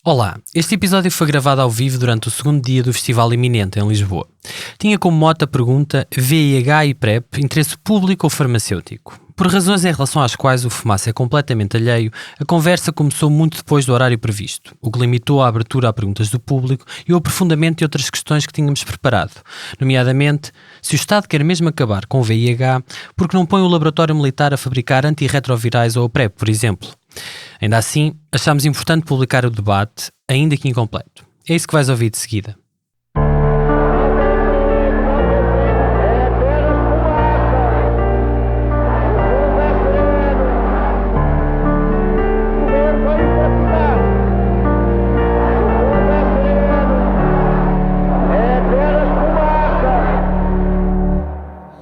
Olá, este episódio foi gravado ao vivo durante o segundo dia do Festival Iminente, em Lisboa. Tinha como mote a pergunta VIH e PrEP, interesse público ou farmacêutico? Por razões em relação às quais o Fumaça é completamente alheio, a conversa começou muito depois do horário previsto, o que limitou a abertura a perguntas do público e o aprofundamento de outras questões que tínhamos preparado, nomeadamente, se o Estado quer mesmo acabar com o VIH, por que não põe o laboratório militar a fabricar antirretrovirais ou a PrEP, por exemplo? Ainda assim, achámos importante publicar o debate, ainda que incompleto. É isso que vais ouvir de seguida.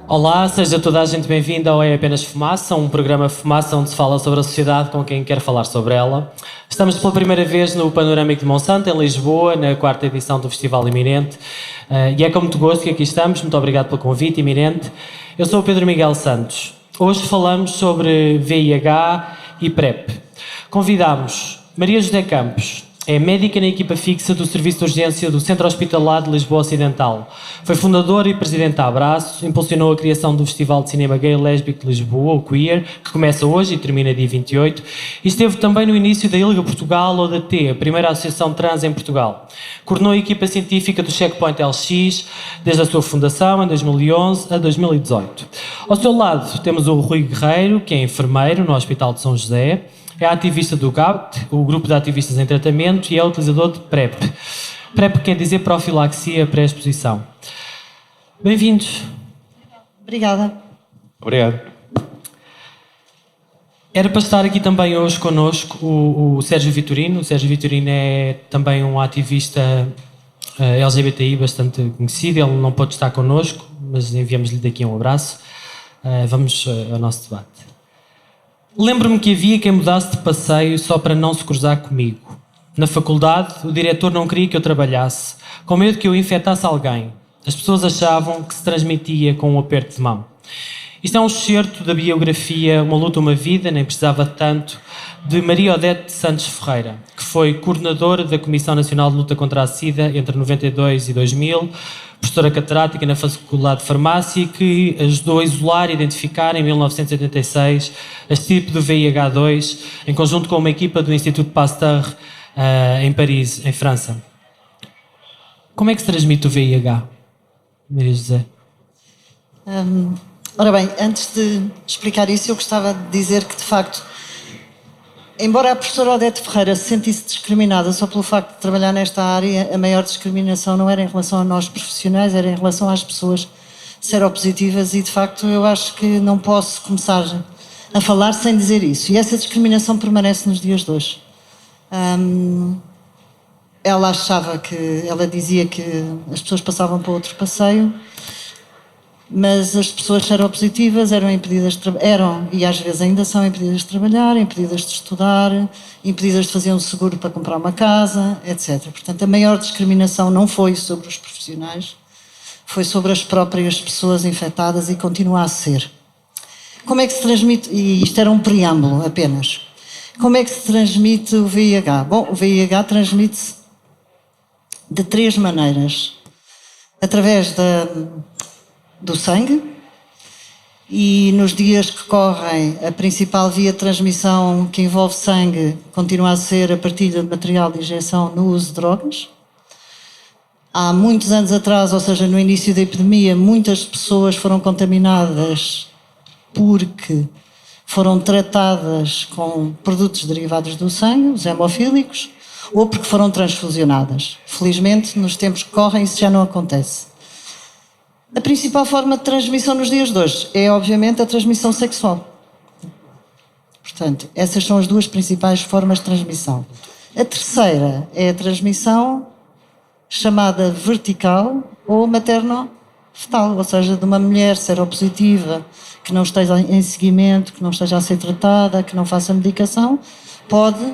Olá, seja toda a gente bem-vinda ao É Apenas Fumaça, um programa Fumaça onde se fala sobre a sociedade com quem quer falar sobre ela. Estamos pela primeira vez no Panorâmico de Monsanto, em Lisboa, na 4ª edição do Festival Iminente. E é com muito gosto que aqui estamos. Muito obrigado pelo convite, Iminente. Eu sou o Pedro Miguel Santos. Hoje falamos sobre VIH e PrEP. Convidámos Maria José Campos. É médica na equipa fixa do Serviço de Urgência do Centro Hospitalar de Lisboa Ocidental. Foi fundadora e presidente da Abraço, impulsionou a criação do Festival de Cinema Gay e Lésbico de Lisboa, o Queer, que começa hoje e termina dia 28, e esteve também no início da ILGA Portugal, ou da T, a primeira associação trans em Portugal. Coordenou a equipa científica do Checkpoint LX, desde a sua fundação, em 2011 a 2018. Ao seu lado temos o Rui Guerreiro, que é enfermeiro no Hospital de São José, é ativista do GAPT, o Grupo de Ativistas em Tratamento, e é utilizador de PrEP. PrEP quer dizer profilaxia pré-exposição. Bem-vindos. Obrigada. Obrigado. Era para estar aqui também hoje connosco o Sérgio Vitorino. O Sérgio Vitorino é também um ativista LGBTI bastante conhecido. Ele não pode estar connosco, mas enviamos-lhe daqui um abraço. Vamos ao nosso debate. Lembro-me que havia quem mudasse de passeio só para não se cruzar comigo. Na faculdade, o diretor não queria que eu trabalhasse, com medo que eu infectasse alguém. As pessoas achavam que se transmitia com um aperto de mão. Isto é um excerto da biografia Uma Luta, Uma Vida, nem precisava tanto, de Maria Odete Santos Ferreira, que foi coordenadora da Comissão Nacional de Luta contra a SIDA entre 92 e 2000, professora catedrática na Faculdade de Farmácia e que ajudou a isolar e identificar em 1986 a estirpe do VIH2 em conjunto com uma equipa do Instituto Pasteur em Paris, em França. Como é que se transmite o VIH, Maria José? Ora bem, antes de explicar isso, eu gostava de dizer que, de facto, embora a professora Odete Ferreira se sentisse discriminada só pelo facto de trabalhar nesta área, a maior discriminação não era em relação a nós profissionais, era em relação às pessoas seropositivas e, de facto, eu acho que não posso começar a falar sem dizer isso. E essa discriminação permanece nos dias de hoje. Ela dizia que as pessoas passavam para outro passeio, mas as pessoas seropositivas eram impedidas e às vezes ainda são impedidas de trabalhar, impedidas de estudar, impedidas de fazer um seguro para comprar uma casa, etc. Portanto, a maior discriminação não foi sobre os profissionais, foi sobre as próprias pessoas infectadas e continua a ser. Como é que se transmite, e isto era um preâmbulo apenas, como é que se transmite o VIH? Bom, o VIH transmite-se de 3 maneiras. Através do sangue, e nos dias que correm a principal via de transmissão que envolve sangue continua a ser a partilha de material de injeção no uso de drogas. Há muitos anos atrás, ou seja, no início da epidemia, muitas pessoas foram contaminadas porque foram tratadas com produtos derivados do sangue, os hemofílicos, ou porque foram transfusionadas. Felizmente, nos tempos que correm, isso já não acontece. A principal forma de transmissão nos dias de hoje é, obviamente, a transmissão sexual. Portanto, essas são as 2 principais formas de transmissão. A terceira é a transmissão chamada vertical ou materno-fetal, ou seja, de uma mulher seropositiva que não esteja em seguimento, que não esteja a ser tratada, que não faça medicação, pode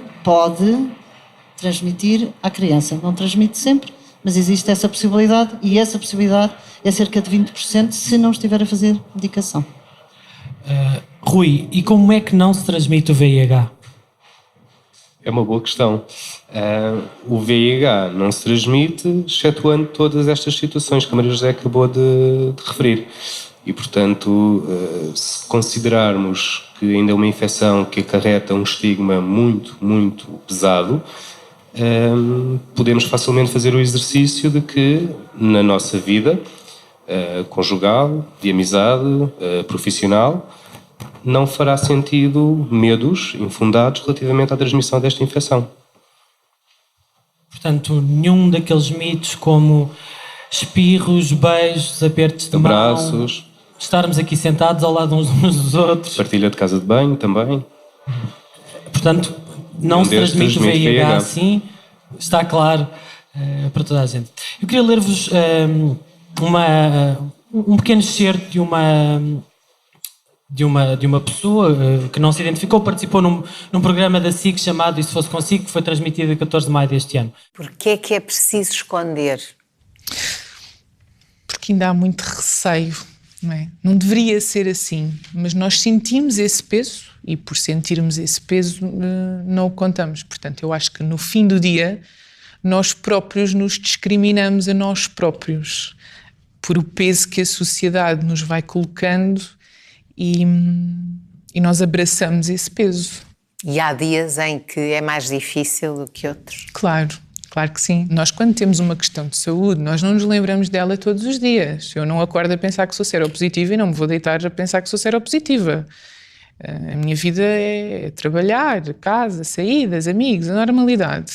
transmitir à criança. Não transmite sempre, mas existe essa possibilidade, e essa possibilidade é cerca de 20% se não estiver a fazer medicação. Rui, e como é que não se transmite o VIH? É uma boa questão. O VIH não se transmite, excetuando todas estas situações que a Maria José acabou de referir. E, portanto, se considerarmos que ainda é uma infecção que acarreta um estigma muito, muito pesado, podemos facilmente fazer o exercício de que, na nossa vida conjugal, de amizade, profissional, não fará sentido medos infundados relativamente à transmissão desta infecção. Portanto, nenhum daqueles mitos como espirros, beijos, apertos de abraços, mão, estarmos aqui sentados ao lado uns dos outros. Partilha de casa de banho também. Portanto, não se transmite o VIH assim, está claro para toda a gente. Eu queria ler-vos um pequeno excerto de uma pessoa que não se identificou, participou num programa da SIC chamado E Se Fosse Consigo, que foi transmitido a 14 de maio deste ano. Porquê é que é preciso esconder? Porque ainda há muito receio, não é? Não deveria ser assim, mas nós sentimos esse peso e por sentirmos esse peso não o contamos. Portanto, eu acho que no fim do dia nós próprios nos discriminamos a nós próprios por o peso que a sociedade nos vai colocando e nós abraçamos esse peso. E há dias em que é mais difícil do que outros? Claro que sim. Nós, quando temos uma questão de saúde, nós não nos lembramos dela todos os dias. Eu não acordo a pensar que sou seropositiva e não me vou deitar a pensar que sou seropositiva. A minha vida é trabalhar, casa, saídas, amigos, a normalidade.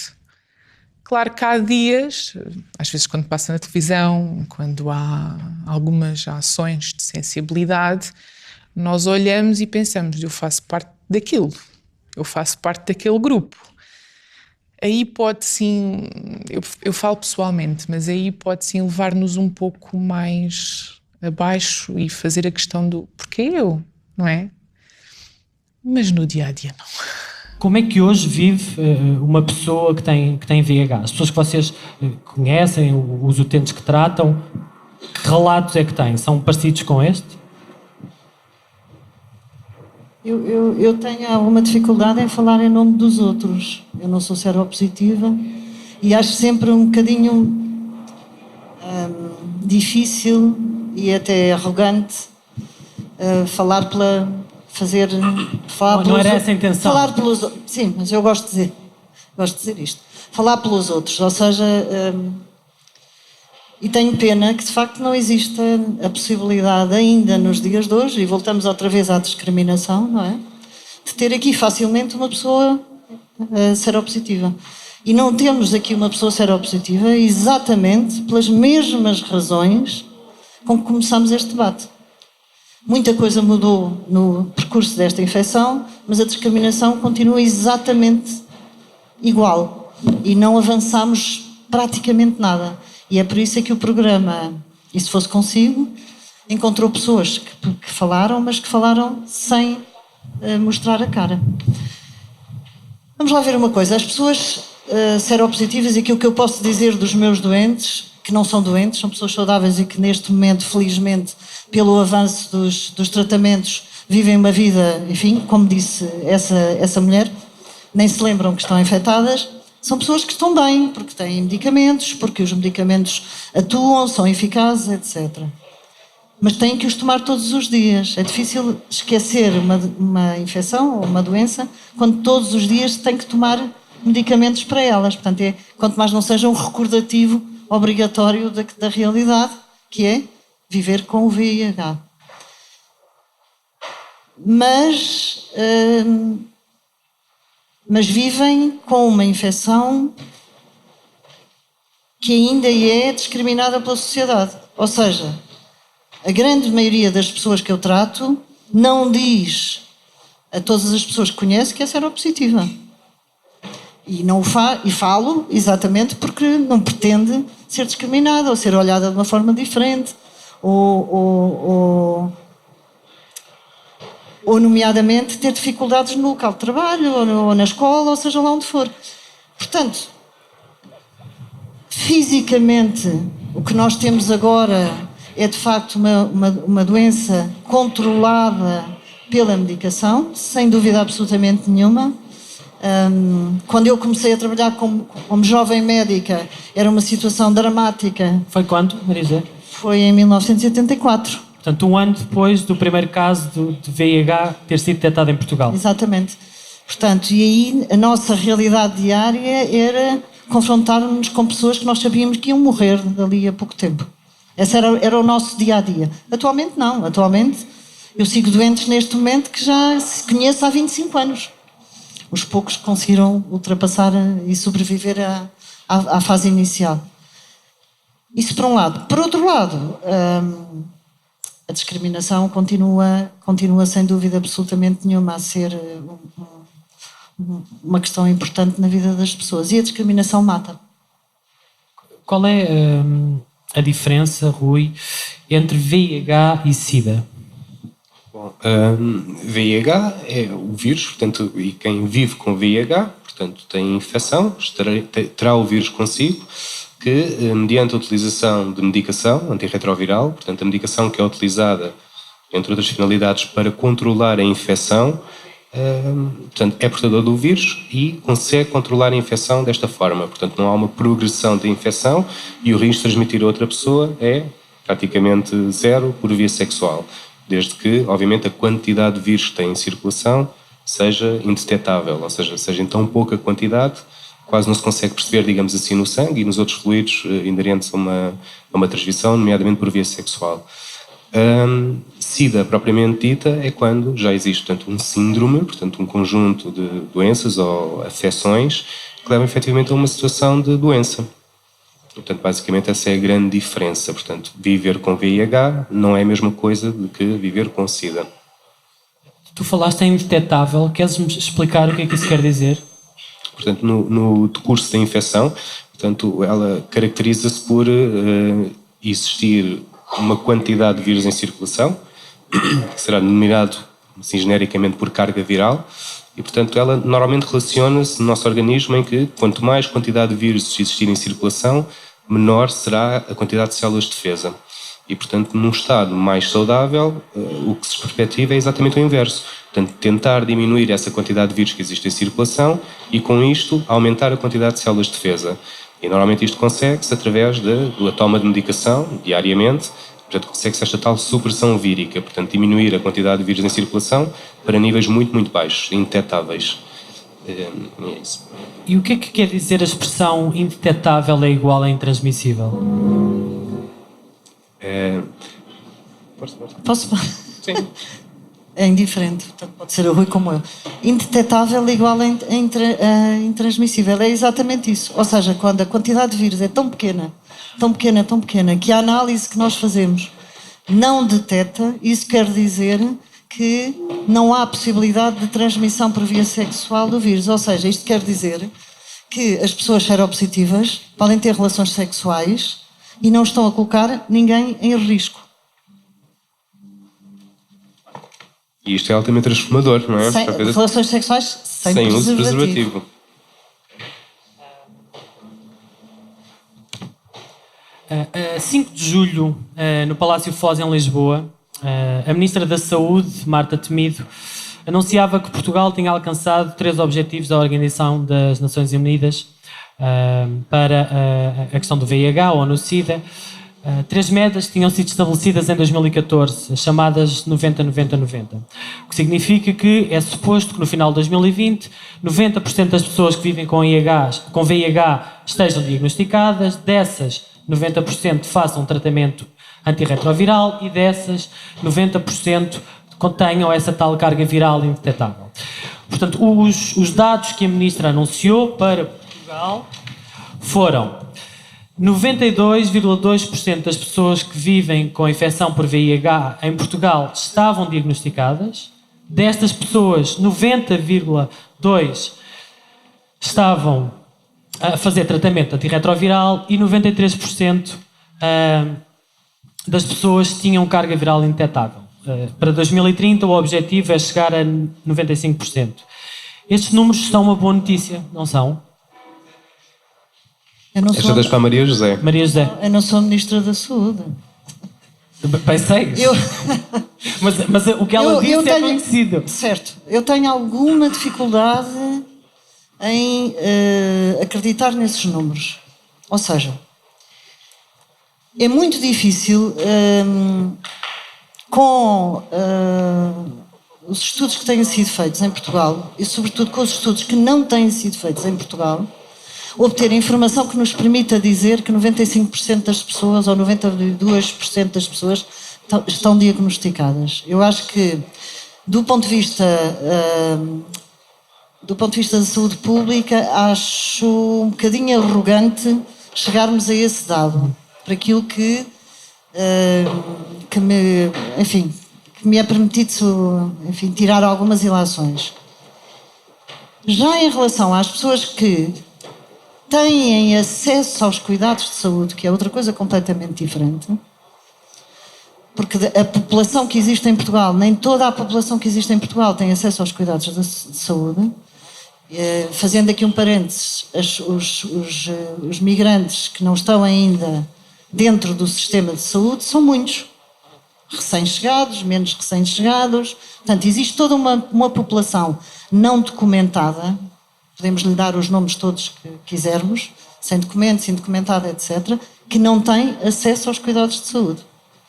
Claro que há dias, às vezes quando passa na televisão, quando há algumas ações de sensibilidade, nós olhamos e pensamos, eu faço parte daquilo, eu faço parte daquele grupo. Aí pode sim, eu falo pessoalmente, mas aí pode sim levar-nos um pouco mais abaixo e fazer a questão do porquê eu, não é? Mas no dia-a-dia não. Como é que hoje vive uma pessoa que tem VIH? As pessoas que vocês conhecem, os utentes que tratam, que relatos é que têm? São parecidos com este? Eu tenho alguma dificuldade em falar em nome dos outros. Eu não sou seropositiva e acho sempre um bocadinho difícil e até arrogante falar não era essa a intenção. Sim, mas eu gosto de dizer isto. Falar pelos outros, ou seja, e tenho pena que de facto não exista a possibilidade ainda nos dias de hoje, e voltamos outra vez à discriminação, não é? De ter aqui facilmente uma pessoa seropositiva. E não temos aqui uma pessoa seropositiva exatamente pelas mesmas razões com que começamos este debate. Muita coisa mudou no percurso desta infecção, mas a discriminação continua exatamente igual e não avançamos praticamente nada. E é por isso que o programa E Se Fosse Consigo encontrou pessoas que falaram, mas que falaram sem mostrar a cara. Vamos lá ver uma coisa. As pessoas seropositivas, e aquilo que eu posso dizer dos meus doentes, que não são doentes, são pessoas saudáveis e que neste momento, felizmente, pelo avanço dos tratamentos, vivem uma vida, enfim, como disse essa mulher, nem se lembram que estão infectadas. São pessoas que estão bem, porque têm medicamentos, porque os medicamentos atuam, são eficazes, etc. Mas têm que os tomar todos os dias. É difícil esquecer uma infecção ou uma doença quando todos os dias têm que tomar medicamentos para elas. Portanto, quanto mais não seja um recordativo obrigatório da realidade, que é viver com o VIH. Mas vivem com uma infecção que ainda é discriminada pela sociedade. Ou seja, a grande maioria das pessoas que eu trato não diz a todas as pessoas que conhece que é seropositiva. E falo exatamente porque não pretende ser discriminada ou ser olhada de uma forma diferente ou nomeadamente ter dificuldades no local de trabalho ou na escola, ou seja lá onde for. Portanto, fisicamente, o que nós temos agora é de facto uma doença controlada pela medicação, sem dúvida absolutamente nenhuma, Quando eu comecei a trabalhar como jovem médica, era uma situação dramática. Foi quando, Maria José? Foi em 1984. Portanto, um ano depois do primeiro caso de VIH ter sido detectado em Portugal. Exatamente. Portanto, e aí a nossa realidade diária era confrontar-nos com pessoas que nós sabíamos que iam morrer dali a pouco tempo. Esse era o nosso dia-a-dia. Atualmente não. Atualmente eu sigo doentes neste momento que já conheço há 25 anos. Os poucos que conseguiram ultrapassar e sobreviver à fase inicial. Isso por um lado. Por outro lado, a discriminação continua sem dúvida absolutamente nenhuma a ser uma questão importante na vida das pessoas. E a discriminação mata. Qual é a diferença, Rui, entre VIH e SIDA? Bom, VIH é o vírus, portanto, e quem vive com VIH, portanto, tem infecção, terá o vírus consigo, que, mediante a utilização de medicação antirretroviral, portanto, a medicação que é utilizada, entre outras finalidades, para controlar a infecção, portanto, é portador do vírus e consegue controlar a infecção desta forma. Portanto, não há uma progressão da infecção e o risco de transmitir a outra pessoa é praticamente zero por via sexual, desde que, obviamente, a quantidade de vírus que tem em circulação seja indetetável, ou seja em tão pouca quantidade, quase não se consegue perceber, digamos assim, no sangue e nos outros fluidos inerentes a uma transmissão, nomeadamente por via sexual. SIDA, propriamente dita, é quando já existe, portanto, um síndrome, portanto, um conjunto de doenças ou afecções que levam efetivamente a uma situação de doença. Portanto, basicamente essa é a grande diferença. Portanto, viver com VIH não é a mesma coisa do que viver com SIDA. Tu falaste em indetetável, queres-me explicar o que é que isso quer dizer? Portanto, no decurso da infecção, portanto, ela caracteriza-se por existir uma quantidade de vírus em circulação, que será denominado, assim, genericamente por carga viral, e, portanto, ela normalmente relaciona-se no nosso organismo em que, quanto mais quantidade de vírus existir em circulação, menor será a quantidade de células de defesa. E, portanto, num estado mais saudável, o que se perspectiva é exatamente o inverso. Portanto, tentar diminuir essa quantidade de vírus que existe em circulação e, com isto, aumentar a quantidade de células de defesa. E, normalmente, isto consegue-se através da toma de medicação, diariamente. Portanto, consegue-se esta tal supressão vírica. Portanto, diminuir a quantidade de vírus em circulação para níveis muito, muito baixos, indetetáveis. É isso. E o que é que quer dizer a expressão indetetável é igual a intransmissível? Posso? Sim. É indiferente, portanto pode ser o Rui como eu. Indetetável igual a intransmissível, é exatamente isso. Ou seja, quando a quantidade de vírus é tão pequena, que a análise que nós fazemos não detecta, isso quer dizer que não há possibilidade de transmissão por via sexual do vírus. Ou seja, isto quer dizer que as pessoas seropositivas podem ter relações sexuais e não estão a colocar ninguém em risco. E isto é altamente transformador, não é? Relações sexuais sem uso de preservativo. A 5 de julho, no Palácio Foz, em Lisboa, a Ministra da Saúde, Marta Temido, anunciava que Portugal tinha alcançado 3 objetivos da Organização das Nações Unidas para a questão do VIH ou no SIDA. 3 metas tinham sido estabelecidas em 2014, as chamadas 90-90-90, o que significa que é suposto que no final de 2020 90% das pessoas que vivem com VIH estejam diagnosticadas, dessas 90% façam tratamento antirretroviral e dessas 90% contenham essa tal carga viral indetetável. Portanto, os dados que a Ministra anunciou para Portugal foram 92,2% das pessoas que vivem com infecção por VIH em Portugal estavam diagnosticadas. Destas pessoas, 90,2% estavam a fazer tratamento antirretroviral e 93% das pessoas tinham carga viral indetetável. Para 2030 o objetivo é chegar a 95%. Estes números são uma boa notícia, não são? Esta das para a Maria José. Maria José. Eu não sou Ministra da Saúde. Pensei. Mas o que ela disse é conhecido. Certo. Eu tenho alguma dificuldade em acreditar nesses números. Ou seja, é muito difícil, com os estudos que têm sido feitos em Portugal, e sobretudo com os estudos que não têm sido feitos em Portugal, obter informação que nos permita dizer que 95% das pessoas ou 92% das pessoas estão diagnosticadas. Eu acho que, do ponto de vista da saúde pública, acho um bocadinho arrogante chegarmos a esse dado, para aquilo que me é permitido, enfim, tirar algumas ilações. Já em relação às pessoas que têm acesso aos cuidados de saúde, que é outra coisa completamente diferente, porque a população que existe em Portugal, nem toda a população que existe em Portugal tem acesso aos cuidados de saúde. Fazendo aqui um parênteses, os migrantes que não estão ainda dentro do sistema de saúde são muitos. Recém-chegados, menos recém-chegados. Portanto, existe toda uma população não documentada, podemos lhe dar os nomes todos que quisermos, sem documentos, indocumentada, etc., que não tem acesso aos cuidados de saúde.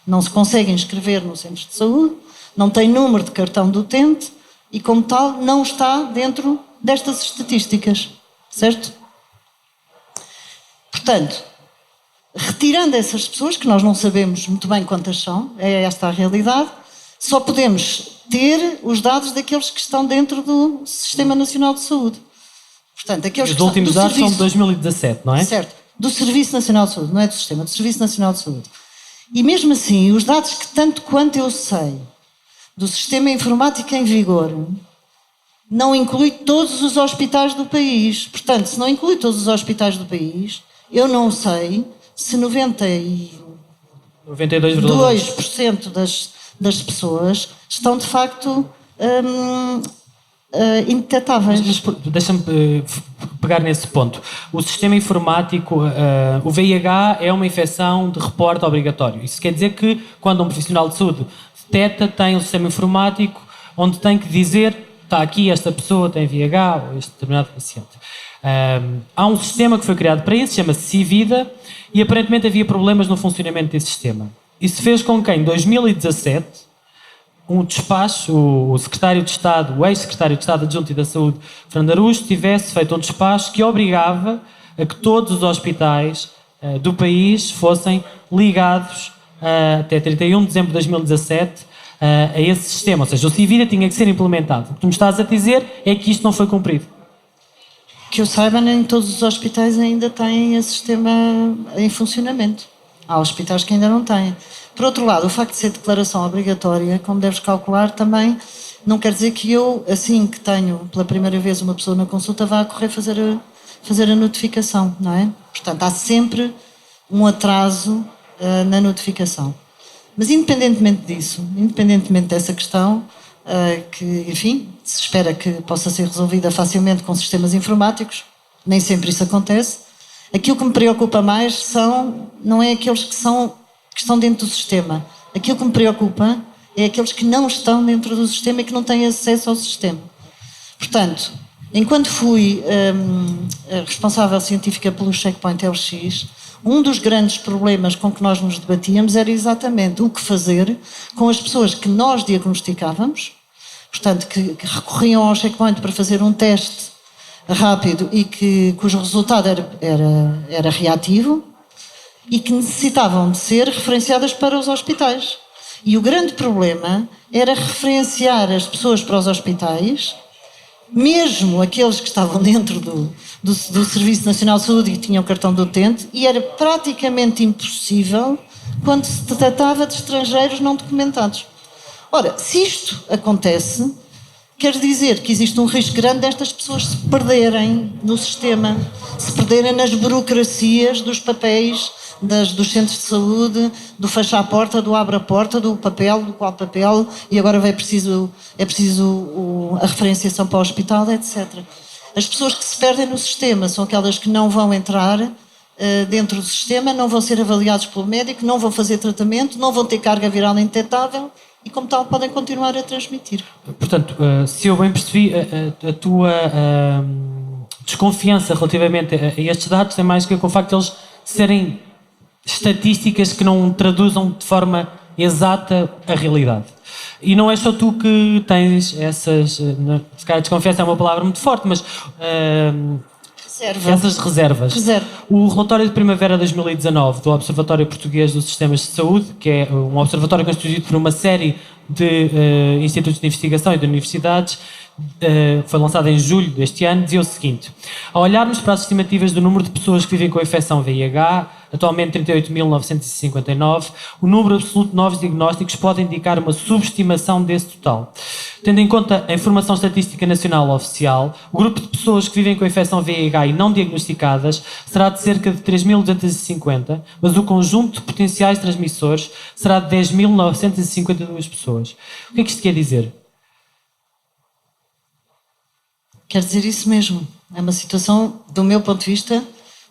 Não se consegue inscrever no centro de saúde, não tem número de cartão de utente e, como tal, não está dentro destas estatísticas, certo? Portanto, retirando essas pessoas, que nós não sabemos muito bem quantas são, é esta a realidade, só podemos ter os dados daqueles que estão dentro do Sistema Nacional de Saúde. Portanto, aqueles Os últimos dados são de 2017, não é? Certo, do Serviço Nacional de Saúde, não é do Sistema, do Serviço Nacional de Saúde. E mesmo assim, os dados que, tanto quanto eu sei, do sistema informático em vigor, não inclui todos os hospitais do país. Portanto, se não inclui todos os hospitais do país, eu não sei se 92% das pessoas estão, de facto, indetetáveis. Mas deixa-me pegar nesse ponto. O sistema informático, o VIH é uma infecção de reporte obrigatório. Isso quer dizer que, quando um profissional de saúde detecta, tem um sistema informático onde tem que dizer: está aqui, esta pessoa tem VIH, ou este determinado paciente. Há um sistema que foi criado para isso, chama-se Civida, e aparentemente havia problemas no funcionamento desse sistema. Isso fez com que, em 2017, um despacho, o secretário de Estado, o ex-secretário de Estado Adjunto da Saúde, Fernando Araújo, tivesse feito um despacho que obrigava a que todos os hospitais do país fossem ligados até 31 de dezembro de 2017 a esse sistema. Ou seja, o Civida tinha que ser implementado. O que tu me estás a dizer é que isto não foi cumprido. Que eu saiba, nem todos os hospitais ainda têm esse sistema em funcionamento. Há hospitais que ainda não têm. Por outro lado, o facto de ser declaração obrigatória, como deves calcular, também não quer dizer que eu, assim que tenho pela primeira vez uma pessoa na consulta, vá a correr fazer a notificação, não é? Portanto, há sempre um atraso na notificação. Mas independentemente disso, independentemente dessa questão, que, enfim, se espera que possa ser resolvida facilmente com sistemas informáticos, nem sempre isso acontece. Aquilo que me preocupa mais não é aqueles que estão dentro do sistema. Aquilo que me preocupa é aqueles que não estão dentro do sistema e que não têm acesso ao sistema. Portanto, enquanto fui responsável científica pelo Checkpoint LX, um dos grandes problemas com que nós nos debatíamos era exatamente o que fazer com as pessoas que nós diagnosticávamos, portanto, que recorriam ao Checkpoint para fazer um teste rápido e cujo resultado era reativo e que necessitavam de ser referenciadas para os hospitais. E o grande problema era referenciar as pessoas para os hospitais, mesmo aqueles que estavam dentro do Serviço Nacional de Saúde e tinham cartão de utente, e era praticamente impossível quando se tratava de estrangeiros não documentados. Ora, se isto acontece, quer dizer que existe um risco grande destas pessoas se perderem no sistema, se perderem nas burocracias dos papéis, dos centros de saúde, do fecha a porta, do abre a porta, do papel, do qual papel, e agora é preciso a referenciação para o hospital, etc. As pessoas que se perdem no sistema são aquelas que não vão entrar dentro do sistema, não vão ser avaliados pelo médico, não vão fazer tratamento, não vão ter carga viral indetetável e, como tal, podem continuar a transmitir. Portanto, se eu bem percebi, desconfiança relativamente a estes dados tem mais que ver com o facto de eles serem estatísticas que não traduzam de forma exata a realidade. E não é só tu que tens essas... Se calhar desconfiança é uma palavra muito forte, mas... essas reservas. O relatório de primavera de 2019 do Observatório Português dos Sistemas de Saúde, que é um observatório constituído por uma série de institutos de investigação e de universidades, foi lançado em julho deste ano, dizia o seguinte: ao olharmos para as estimativas do número de pessoas que vivem com a infecção VIH, atualmente 38.959, o número absoluto de novos diagnósticos pode indicar uma subestimação desse total. Tendo em conta a informação estatística nacional oficial, o grupo de pessoas que vivem com a infecção VIH e não diagnosticadas será de cerca de 3.250, mas o conjunto de potenciais transmissores será de 10.952 pessoas. O que é que isto quer dizer? Quer dizer isso mesmo. É uma situação, do meu ponto de vista,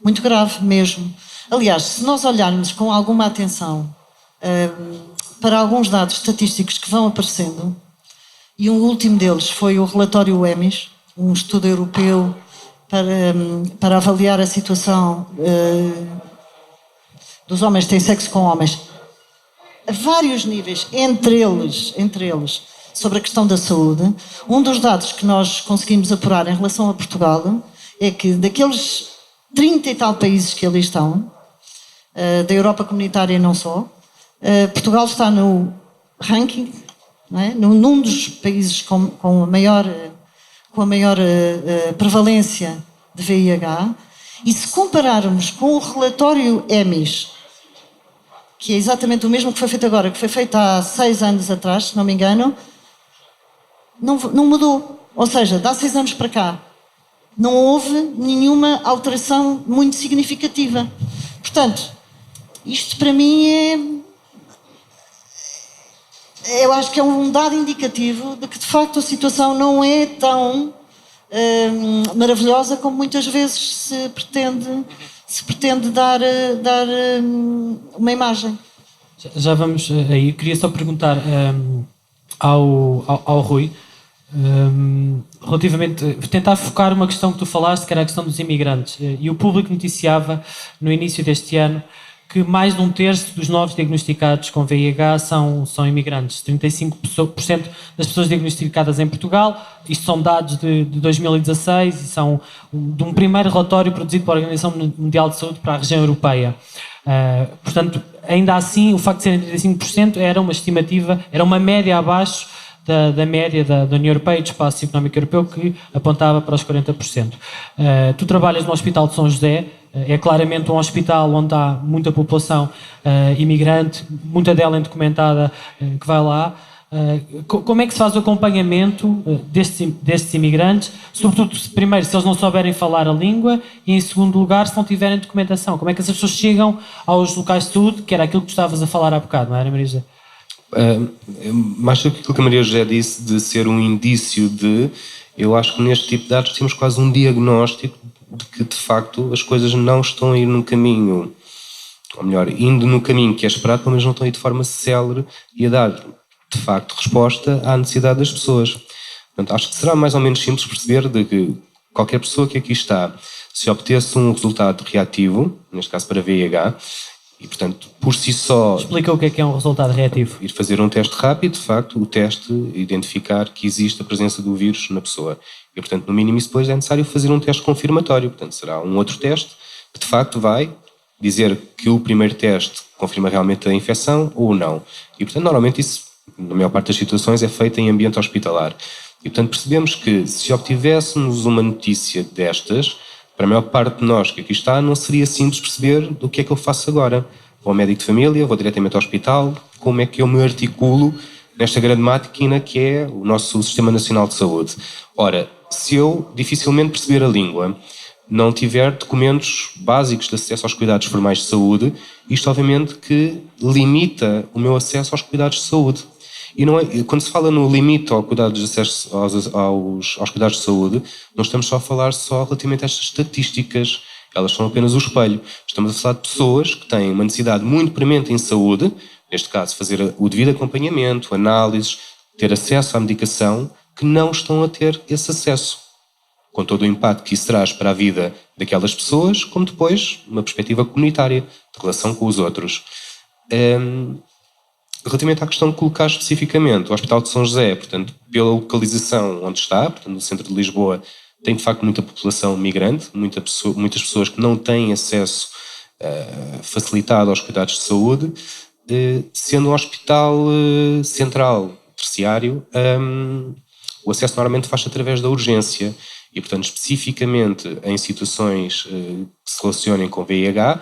muito grave mesmo. Aliás, se nós olharmos com alguma atenção para alguns dados estatísticos que vão aparecendo, e um último deles foi o relatório EMIS, um estudo europeu para avaliar a situação dos homens que têm sexo com homens, a vários níveis, entre eles, sobre a questão da saúde. Um dos dados que nós conseguimos apurar em relação a Portugal é que daqueles 30 e tal países que ali estão, da Europa comunitária e não só, Portugal está no ranking, não é? Num dos países com a maior prevalência de VIH, e se compararmos com o relatório EMIS, que é exatamente o mesmo que foi feito agora, que foi feito há 6 anos atrás, se não me engano, não mudou. Ou seja, de há 6 anos para cá, não houve nenhuma alteração muito significativa. Portanto, isto para mim eu acho que é um dado indicativo de que, de facto, a situação não é tão maravilhosa como muitas vezes se pretende dar uma imagem. Já vamos aí. Eu queria só perguntar ao Rui, relativamente, tentar focar uma questão que tu falaste, que era a questão dos imigrantes. E o Público noticiava no início deste ano que mais de 1/3 dos novos diagnosticados com VIH são imigrantes. 35% das pessoas diagnosticadas em Portugal. Isto são dados de 2016 e são de um primeiro relatório produzido pela Organização Mundial de Saúde para a região europeia. Portanto, ainda assim, o facto de serem 35% era uma estimativa, era uma média abaixo da média da União Europeia e do Espaço Económico Europeu, que apontava para os 40%. Tu trabalhas no Hospital de São José, é claramente um hospital onde há muita população imigrante, muita dela indocumentada que vai lá. Como é que se faz o acompanhamento destes imigrantes, sobretudo, primeiro, se eles não souberem falar a língua, e em segundo lugar, se não tiverem documentação? Como é que as pessoas chegam aos locais de saúde, que era aquilo que tu estavas a falar há bocado, não era, Maria José? Mais do que aquilo que a Maria José disse de ser um indício de, eu acho que neste tipo de dados temos quase um diagnóstico de que de facto as coisas não estão a ir no caminho, ou melhor, indo no caminho que é esperado, pelo menos não estão a ir de forma célere e a dar de facto resposta à necessidade das pessoas. Portanto, acho que será mais ou menos simples perceber de que qualquer pessoa que aqui está, se obtesse um resultado reativo, neste caso para VIH, e, portanto, por si só... Explica o que é um resultado reativo. Ir fazer um teste rápido, de facto, o teste identificar que existe a presença do vírus na pessoa. E, portanto, no mínimo isso depois é necessário fazer um teste confirmatório. Portanto, será um outro teste que, de facto, vai dizer que o primeiro teste confirma realmente a infecção ou não. E, portanto, normalmente isso, na maior parte das situações, é feito em ambiente hospitalar. E, portanto, percebemos que se obtivéssemos uma notícia destas, para a maior parte de nós que aqui está, não seria simples perceber do que é que eu faço agora. Vou ao médico de família, vou diretamente ao hospital, como é que eu me articulo nesta grande máquina que é o nosso Sistema Nacional de Saúde. Ora, se eu dificilmente perceber a língua, não tiver documentos básicos de acesso aos cuidados formais de saúde, isto obviamente que limita o meu acesso aos cuidados de saúde. E não é, quando se fala no limite ao cuidado de acesso aos cuidados de saúde, não estamos só a falar relativamente a estas estatísticas, elas são apenas o espelho. Estamos a falar de pessoas que têm uma necessidade muito premente em saúde, neste caso fazer o devido acompanhamento, análises, ter acesso à medicação, que não estão a ter esse acesso. com todo o impacto que isso traz para a vida daquelas pessoas, como depois uma perspectiva comunitária de relação com os outros. Relativamente à questão que colocar especificamente, o Hospital de São José, portanto, pela localização onde está, portanto, no centro de Lisboa, tem de facto muita população migrante, muitas pessoas que não têm acesso facilitado aos cuidados de saúde, sendo um hospital central, terciário, o acesso normalmente faz-se através da urgência e, portanto, especificamente em situações que se relacionem com VIH,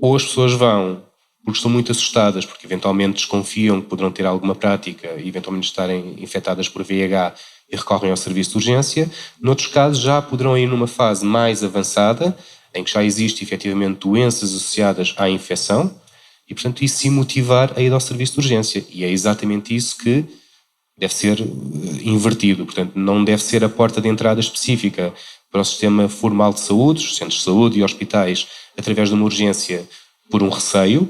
ou as pessoas vão porque estão muito assustadas, porque eventualmente desconfiam que poderão ter alguma prática e eventualmente estarem infectadas por VIH e recorrem ao serviço de urgência. Noutros casos já poderão ir numa fase mais avançada, em que já existe efetivamente doenças associadas à infecção e, portanto, isso se motivar a ir ao serviço de urgência. E é exatamente isso que deve ser invertido. Portanto, não deve ser a porta de entrada específica para o sistema formal de saúde, os centros de saúde e hospitais, através de uma urgência por um receio,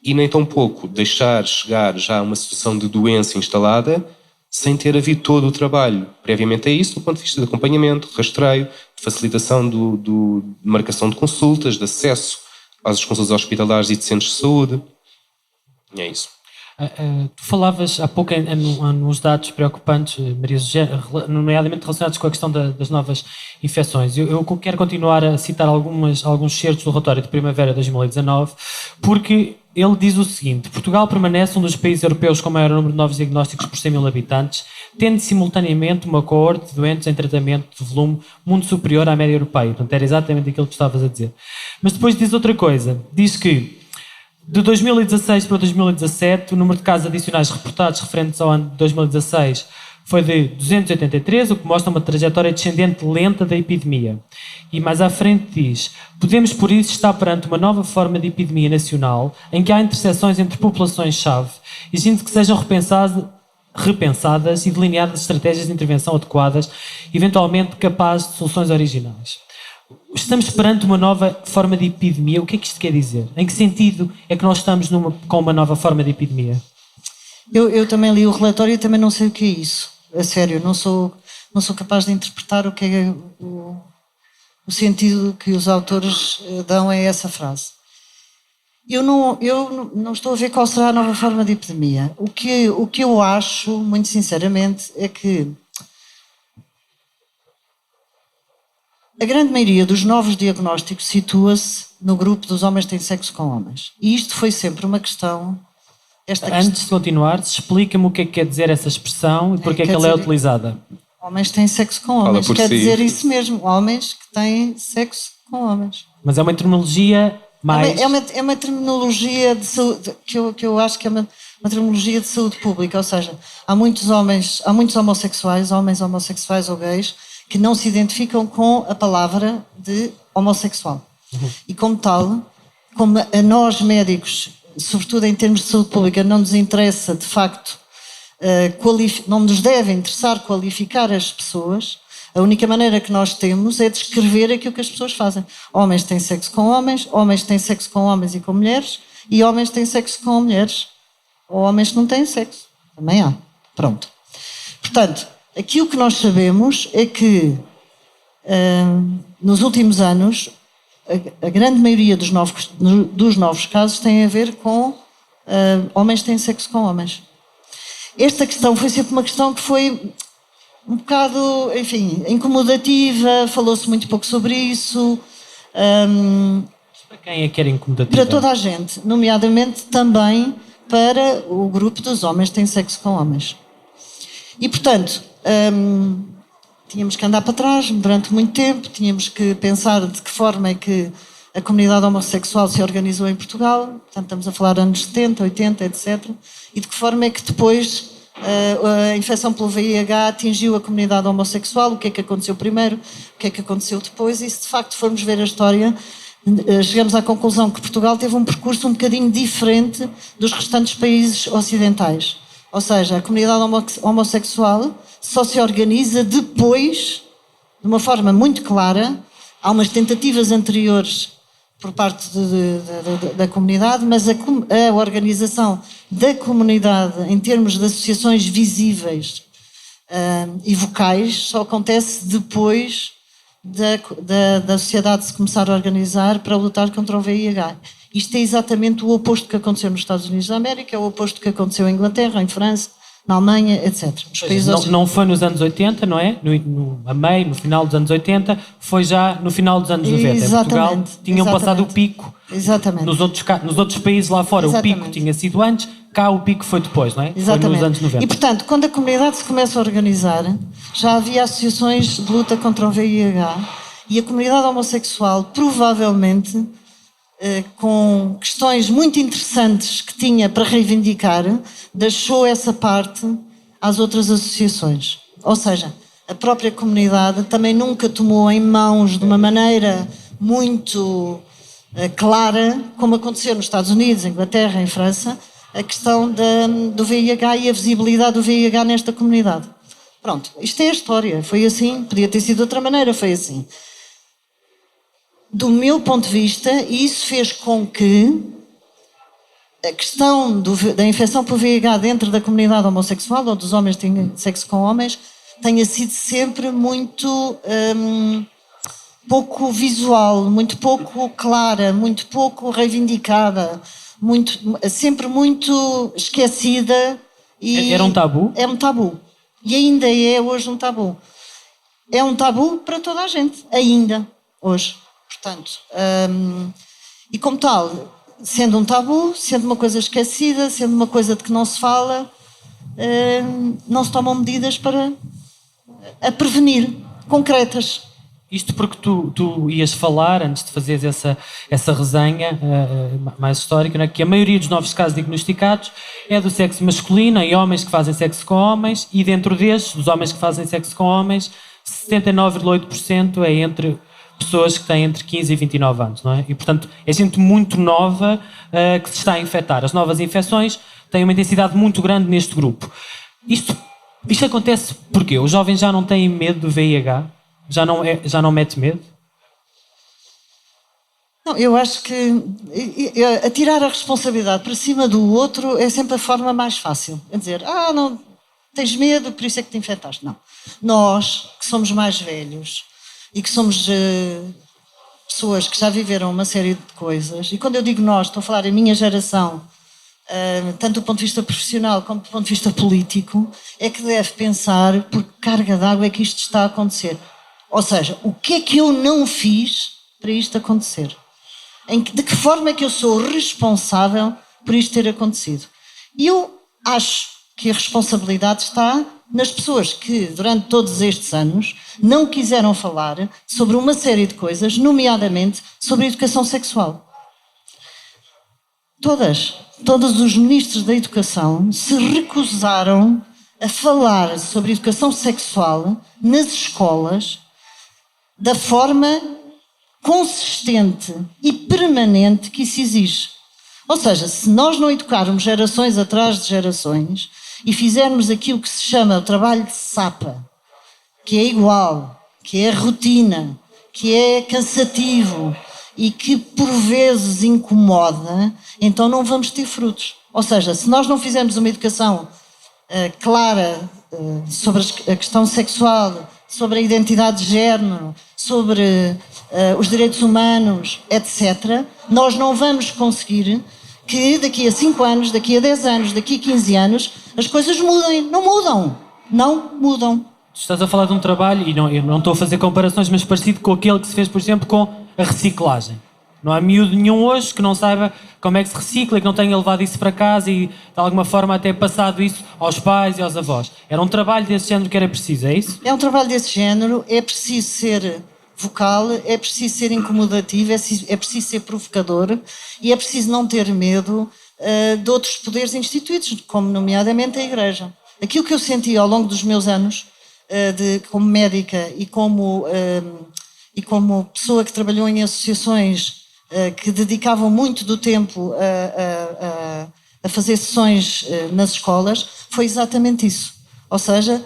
e nem tão pouco deixar chegar já a uma situação de doença instalada sem ter havido todo o trabalho previamente a isso, do ponto de vista de acompanhamento, rastreio, de facilitação de marcação de consultas, de acesso às consultas hospitalares e de centros de saúde. E é isso. Tu falavas há pouco nos dados preocupantes, Maria José, nomeadamente relacionados com a questão das novas infecções. Eu quero continuar a citar alguns certos do relatório de primavera de 2019, porque ele diz o seguinte: Portugal permanece um dos países europeus com maior número de novos diagnósticos por 100 mil habitantes, tendo simultaneamente uma coorte de doentes em tratamento de volume muito superior à média europeia. Portanto, era exatamente aquilo que tu estavas a dizer. Mas depois diz outra coisa, diz que de 2016 para 2017, o número de casos adicionais reportados referentes ao ano de 2016 foi de 283, o que mostra uma trajetória descendente lenta da epidemia. E mais à frente diz: podemos por isso estar perante uma nova forma de epidemia nacional em que há interseções entre populações-chave, exigindo que sejam repensadas e delineadas estratégias de intervenção adequadas, eventualmente capazes de soluções originais. Estamos perante uma nova forma de epidemia. O que é que isto quer dizer? Em que sentido é que nós estamos com uma nova forma de epidemia? Eu também li o relatório e também não sei o que é isso. A sério, não sou capaz de interpretar o que é o sentido que os autores dão a essa frase. Eu não estou a ver qual será a nova forma de epidemia. O que eu acho, muito sinceramente, é que a grande maioria dos novos diagnósticos situa-se no grupo dos homens que têm sexo com homens. E isto foi sempre uma questão... Antes de continuar, explica-me o que é que quer dizer essa expressão e porque é que ela é utilizada. Homens que têm sexo com homens. Quer dizer isso mesmo. Homens que têm sexo com homens. Mas é uma terminologia mais... É uma terminologia de saúde, que eu acho que é uma terminologia de saúde pública. Ou seja, há muitos homossexuais, homens homossexuais ou gays, que não se identificam com a palavra de homossexual. E como tal, como a nós médicos, sobretudo em termos de saúde pública, não nos interessa de facto, não nos deve interessar qualificar as pessoas, a única maneira que nós temos é descrever aquilo que as pessoas fazem. Homens têm sexo com homens têm sexo com homens e com mulheres, e homens têm sexo com mulheres, ou homens que não têm sexo. Também há. Pronto. Portanto, aquilo que nós sabemos é que nos últimos anos a grande maioria dos novos casos tem a ver com homens que têm sexo com homens. Esta questão foi sempre uma questão que foi um bocado, enfim, incomodativa, falou-se muito pouco sobre isso. Para quem é que era incomodativa? Para toda a gente, nomeadamente também para o grupo dos homens que têm sexo com homens. E, portanto, tínhamos que andar para trás durante muito tempo, tínhamos que pensar de que forma é que a comunidade homossexual se organizou em Portugal, portanto estamos a falar anos 70, 80, etc. E de que forma é que depois a infecção pelo VIH atingiu a comunidade homossexual, o que é que aconteceu primeiro, o que é que aconteceu depois, e se de facto formos ver a história, chegamos à conclusão que Portugal teve um percurso um bocadinho diferente dos restantes países ocidentais. Ou seja, a comunidade homossexual só se organiza depois, de uma forma muito clara. Há umas tentativas anteriores por parte da comunidade, mas a organização da comunidade em termos de associações visíveis e vocais só acontece depois da sociedade se começar a organizar para lutar contra o VIH. Isto é exatamente o oposto que aconteceu nos Estados Unidos da América, é o oposto que aconteceu em Inglaterra, em França, na Alemanha, etc. Não foi nos anos 80, não é? No final dos anos 80, foi já no final dos anos 90. Em Portugal tinham passado o pico. Exatamente. Nos outros países lá fora o pico tinha sido antes, cá o pico foi depois, não é? Exatamente. Foi nos anos 90. E portanto, quando a comunidade se começa a organizar, já havia associações de luta contra o VIH e a comunidade homossexual provavelmente com questões muito interessantes que tinha para reivindicar, deixou essa parte às outras associações. Ou seja, a própria comunidade também nunca tomou em mãos de uma maneira muito clara, como aconteceu nos Estados Unidos, Inglaterra, em França, a questão do VIH e a visibilidade do VIH nesta comunidade. Pronto, isto é a história, foi assim, podia ter sido de outra maneira, foi assim. Do meu ponto de vista, isso fez com que a questão da infecção por VIH dentro da comunidade homossexual, ou dos homens que têm sexo com homens, tenha sido sempre muito pouco visual, muito pouco clara, muito pouco reivindicada, sempre muito esquecida. Era um tabu? É um tabu. E ainda é hoje um tabu. É um tabu para toda a gente, ainda, hoje. Portanto, e como tal, sendo um tabu, sendo uma coisa esquecida, sendo uma coisa de que não se fala, não se tomam medidas para a prevenir, concretas. Isto porque tu ias falar, antes de fazeres essa resenha mais histórica, não é? Que a maioria dos novos casos diagnosticados é do sexo masculino, em homens que fazem sexo com homens, e dentro destes, dos homens que fazem sexo com homens, 79,8% é entre pessoas que têm entre 15 e 29 anos, não é? E, portanto, é gente muito nova que se está a infectar. As novas infecções têm uma intensidade muito grande neste grupo. Isto acontece porque os jovens já não têm medo do VIH? Já não mete medo? Não, eu acho que atirar a responsabilidade para cima do outro é sempre a forma mais fácil. É dizer, não, tens medo, por isso é que te infectaste. Não. Nós, que somos mais velhos e que somos pessoas que já viveram uma série de coisas, e quando eu digo nós, estou a falar a minha geração, tanto do ponto de vista profissional como do ponto de vista político, é que deve pensar por que carga d'água é que isto está a acontecer. Ou seja, o que é que eu não fiz para isto acontecer? De que forma é que eu sou responsável por isto ter acontecido? E eu acho que a responsabilidade está nas pessoas que, durante todos estes anos, não quiseram falar sobre uma série de coisas, nomeadamente sobre a educação sexual. Todos os ministros da educação se recusaram a falar sobre educação sexual nas escolas da forma consistente e permanente que isso exige. Ou seja, se nós não educarmos gerações atrás de gerações e fizermos aquilo que se chama o trabalho de sapa, que é igual, que é rotina, que é cansativo e que por vezes incomoda, então não vamos ter frutos. Ou seja, se nós não fizermos uma educação clara sobre a questão sexual, sobre a identidade de género, sobre os direitos humanos, etc., nós não vamos conseguir que daqui a 5 anos, daqui a 10 anos, daqui a 15 anos, as coisas mudem. Não mudam. Estás a falar de um trabalho, e eu não estou a fazer comparações, mas parecido com aquele que se fez, por exemplo, com a reciclagem. Não há miúdo nenhum hoje que não saiba como é que se recicla e que não tenha levado isso para casa e, de alguma forma, até passado isso aos pais e aos avós. Era um trabalho desse género que era preciso, é isso? É um trabalho desse género, é preciso ser vocal, é preciso ser incomodativo, é preciso ser provocador e é preciso não ter medo de outros poderes instituídos, como nomeadamente a Igreja. Aquilo que eu senti ao longo dos meus anos como médica e como pessoa que trabalhou em associações que dedicavam muito do tempo a fazer sessões nas escolas, foi exatamente isso. Ou seja,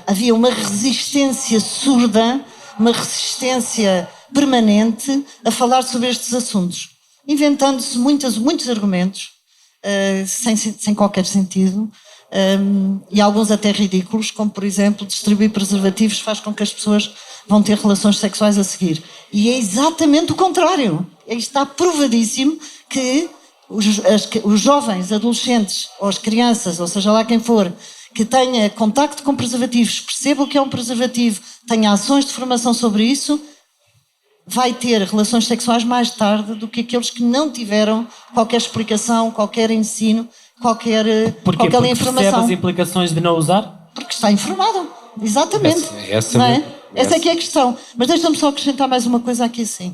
havia uma resistência surda, uma resistência permanente a falar sobre estes assuntos, inventando-se muitos argumentos sem qualquer sentido, e alguns até ridículos, como por exemplo distribuir preservativos faz com que as pessoas vão ter relações sexuais a seguir. E é exatamente o contrário. Está provadíssimo que os jovens, adolescentes, ou as crianças, ou seja lá quem for, que tenha contacto com preservativos, perceba o que é um preservativo, tenha ações de formação sobre isso, vai ter relações sexuais mais tarde do que aqueles que não tiveram qualquer explicação, qualquer ensino, qualquer informação. Percebe as implicações de não usar? Porque está informado, exatamente. Essa não é? Essa é que é a questão. Mas deixa-me só acrescentar mais uma coisa aqui assim.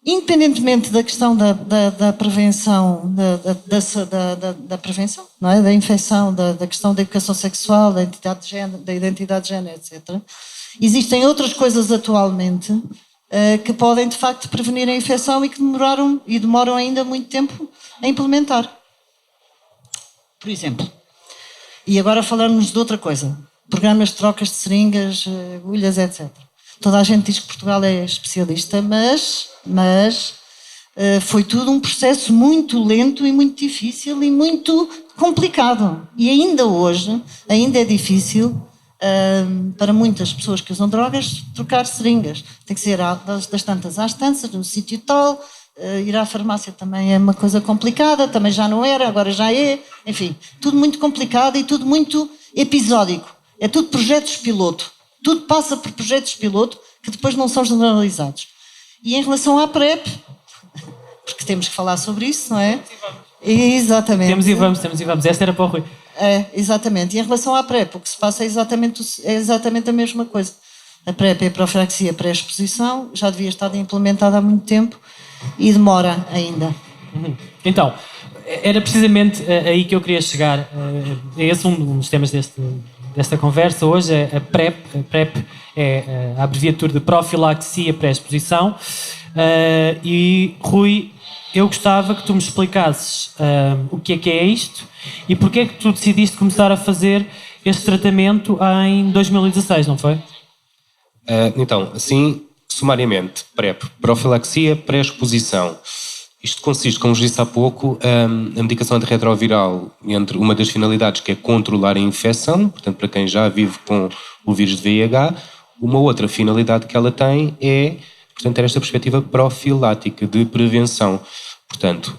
Independentemente da questão da prevenção, da prevenção, não é? Da infecção, da questão da educação sexual, da identidade de género, etc., existem outras coisas atualmente que podem, de facto, prevenir a infecção e que demoram ainda muito tempo a implementar. Por exemplo, e agora falarmos de outra coisa, programas de trocas de seringas, agulhas, etc. Toda a gente diz que Portugal é especialista, mas foi tudo um processo muito lento e muito difícil e muito complicado. E ainda hoje, ainda é difícil para muitas pessoas que usam drogas trocar seringas. Tem que ser das tantas às tantas, no sítio tal. Ir à farmácia também é uma coisa complicada, também já não era, agora já é. Enfim, tudo muito complicado e tudo muito episódico. É tudo projetos piloto. Tudo passa por projetos piloto que depois não são generalizados. E em relação à PrEP, porque temos que falar sobre isso, não é? Exatamente. Temos e vamos. Esta era para o Rui. Exatamente. E em relação à PrEP, o que se passa é exatamente a mesma coisa. A PrEP é a profilaxia pré-exposição, já devia estar implementada há muito tempo e demora ainda. Então, era precisamente aí que eu queria chegar. Esse é um dos temas desta conversa hoje, é a PrEP. A PrEP é a abreviatura de profilaxia pré-exposição. E, Rui, eu gostava que tu me explicasses o que é isto e porque é que tu decidiste começar a fazer este tratamento em 2016, não foi? Então, assim, sumariamente, PrEP, profilaxia pré-exposição. Isto consiste, como vos disse há pouco, a medicação antirretroviral, entre uma das finalidades que é controlar a infecção, portanto, para quem já vive com o vírus de VIH, uma outra finalidade que ela tem é, portanto, ter esta perspectiva profilática de prevenção. Portanto,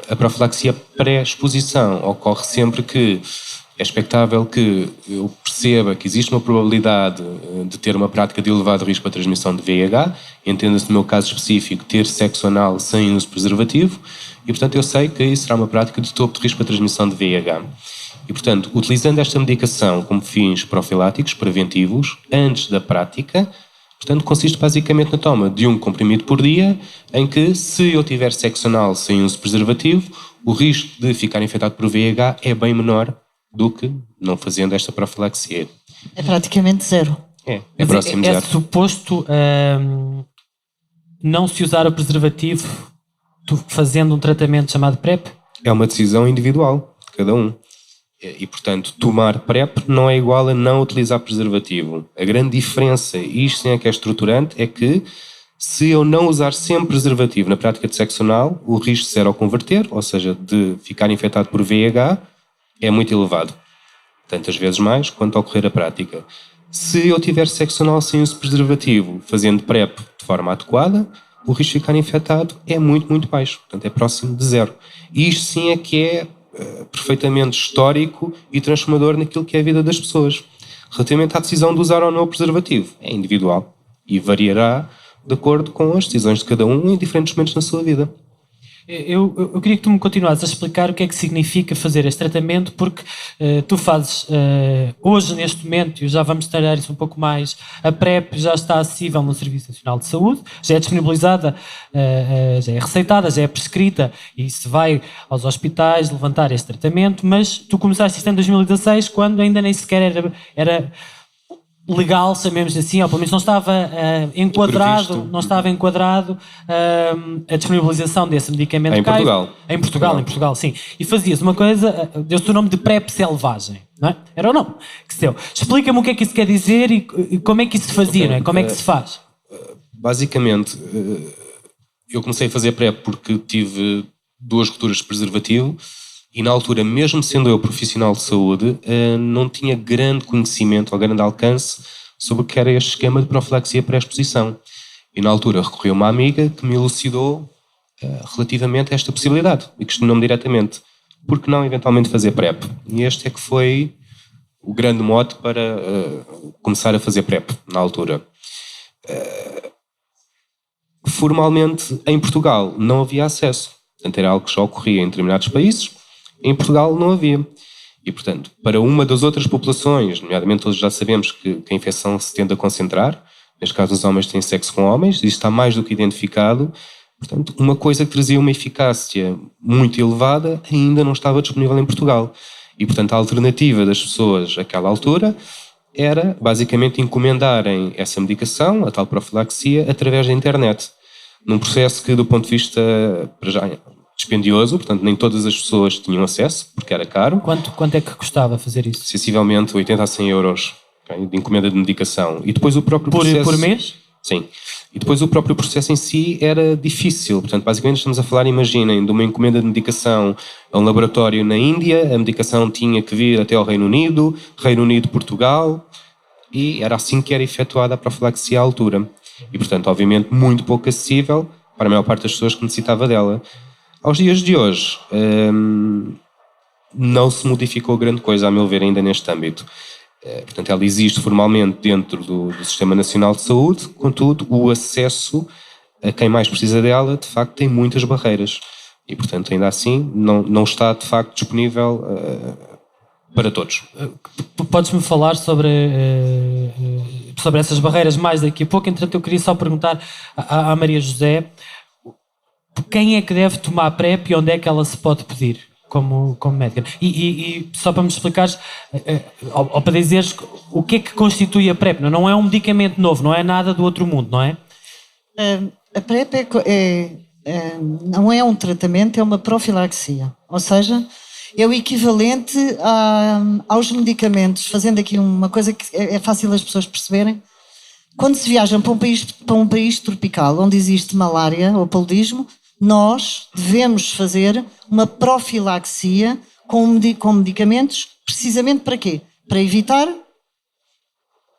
a profilaxia pré-exposição ocorre sempre que é expectável que eu perceba que existe uma probabilidade de ter uma prática de elevado risco para a transmissão de VIH, entenda-se no meu caso específico ter sexo anal sem uso de preservativo, e portanto eu sei que isso será uma prática de topo de risco para a transmissão de VIH. E portanto, utilizando esta medicação como fins profiláticos, preventivos, antes da prática, portanto consiste basicamente na toma de um comprimido por dia, em que se eu tiver sexo anal sem uso de preservativo, o risco de ficar infectado por VIH é bem menor do que não fazendo esta profilaxia. É praticamente zero. É próximo de zero. É suposto não se usar o preservativo fazendo um tratamento chamado PrEP? É uma decisão individual de cada um. E, portanto, tomar PrEP não é igual a não utilizar preservativo. A grande diferença, e isto sim é que é estruturante, é que se eu não usar sempre preservativo na prática de sexo anal, o risco de seroconverter, ou seja, de ficar infectado por VIH, é muito elevado. Tantas vezes mais quanto ao ocorrer a prática. Se eu tiver sexo anal sem uso de preservativo, fazendo PrEP de forma adequada, o risco de ficar infectado é muito, muito baixo. Portanto, é próximo de zero. E isto sim é que é perfeitamente histórico e transformador naquilo que é a vida das pessoas. Relativamente à decisão de usar ou não o preservativo, é individual e variará de acordo com as decisões de cada um em diferentes momentos na sua vida. Eu queria que tu me continuasses a explicar o que é que significa fazer este tratamento, porque tu fazes hoje, neste momento, e já vamos detalhar isso um pouco mais, a PrEP já está acessível no Serviço Nacional de Saúde, já é disponibilizada, já é receitada, já é prescrita e se vai aos hospitais levantar este tratamento, mas tu começaste isto em 2016, quando ainda nem sequer era legal, chamemos assim, ou pelo menos não estava enquadrado a disponibilização desse medicamento. Em Portugal. Em Portugal, sim. E fazias uma coisa, deu-se o nome de PrEP selvagem, não é? Era o nome que se deu. Explica-me o que é que isso quer dizer e como é que isso se fazia, não é? Como é que se faz? Basicamente, eu comecei a fazer PrEP porque tive 2 rupturas de preservativo E na altura, mesmo sendo eu profissional de saúde, não tinha grande conhecimento ou grande alcance sobre o que era este esquema de profilaxia pré-exposição. E na altura recorri a uma amiga que me elucidou relativamente a esta possibilidade e questionou-me diretamente: por que não eventualmente fazer PrEP? E este é que foi o grande mote para começar a fazer PrEP na altura. Formalmente, em Portugal, não havia acesso. Portanto, era algo que já ocorria em determinados países. Em Portugal não havia. E, portanto, para uma das outras populações, nomeadamente todos já sabemos que a infecção se tende a concentrar, neste caso os homens têm sexo com homens, isto está mais do que identificado. Portanto, uma coisa que trazia uma eficácia muito elevada ainda não estava disponível em Portugal. E, portanto, a alternativa das pessoas àquela altura era, basicamente, encomendarem essa medicação, a tal profilaxia, através da internet. Num processo que, do ponto de vista, para já, dispendioso, portanto, nem todas as pessoas tinham acesso, porque era caro. Quanto é que custava fazer isso? Sensivelmente 80 a 100 euros, okay, de encomenda de medicação. E depois o próprio processo... Por mês? Sim. E depois o próprio processo em si era difícil. Portanto, basicamente estamos a falar, imaginem, de uma encomenda de medicação a um laboratório na Índia, a medicação tinha que vir até ao Reino Unido, Portugal, e era assim que era efetuada a profilaxia à altura. E, portanto, obviamente, muito pouco acessível para a maior parte das pessoas que necessitava dela. Aos dias de hoje, não se modificou grande coisa, a meu ver, ainda neste âmbito. Portanto, ela existe formalmente dentro do Sistema Nacional de Saúde, contudo, o acesso a quem mais precisa dela, de facto, tem muitas barreiras. E, portanto, ainda assim, não está, de facto, disponível para todos. Podes-me falar sobre essas barreiras mais daqui a pouco. Entretanto, eu queria só perguntar à Maria José quem é que deve tomar PrEP e onde é que ela se pode pedir como médica. E só para me explicares, ou para dizeres o que é que constitui a PrEP. Não é um medicamento novo, não é nada do outro mundo, não é? A PrEP não é um tratamento, é uma profilaxia. Ou seja, é o equivalente aos medicamentos, fazendo aqui uma coisa que é fácil as pessoas perceberem. Quando se viaja para um país tropical onde existe malária ou paludismo, nós devemos fazer uma profilaxia com medicamentos, precisamente para quê? Para evitar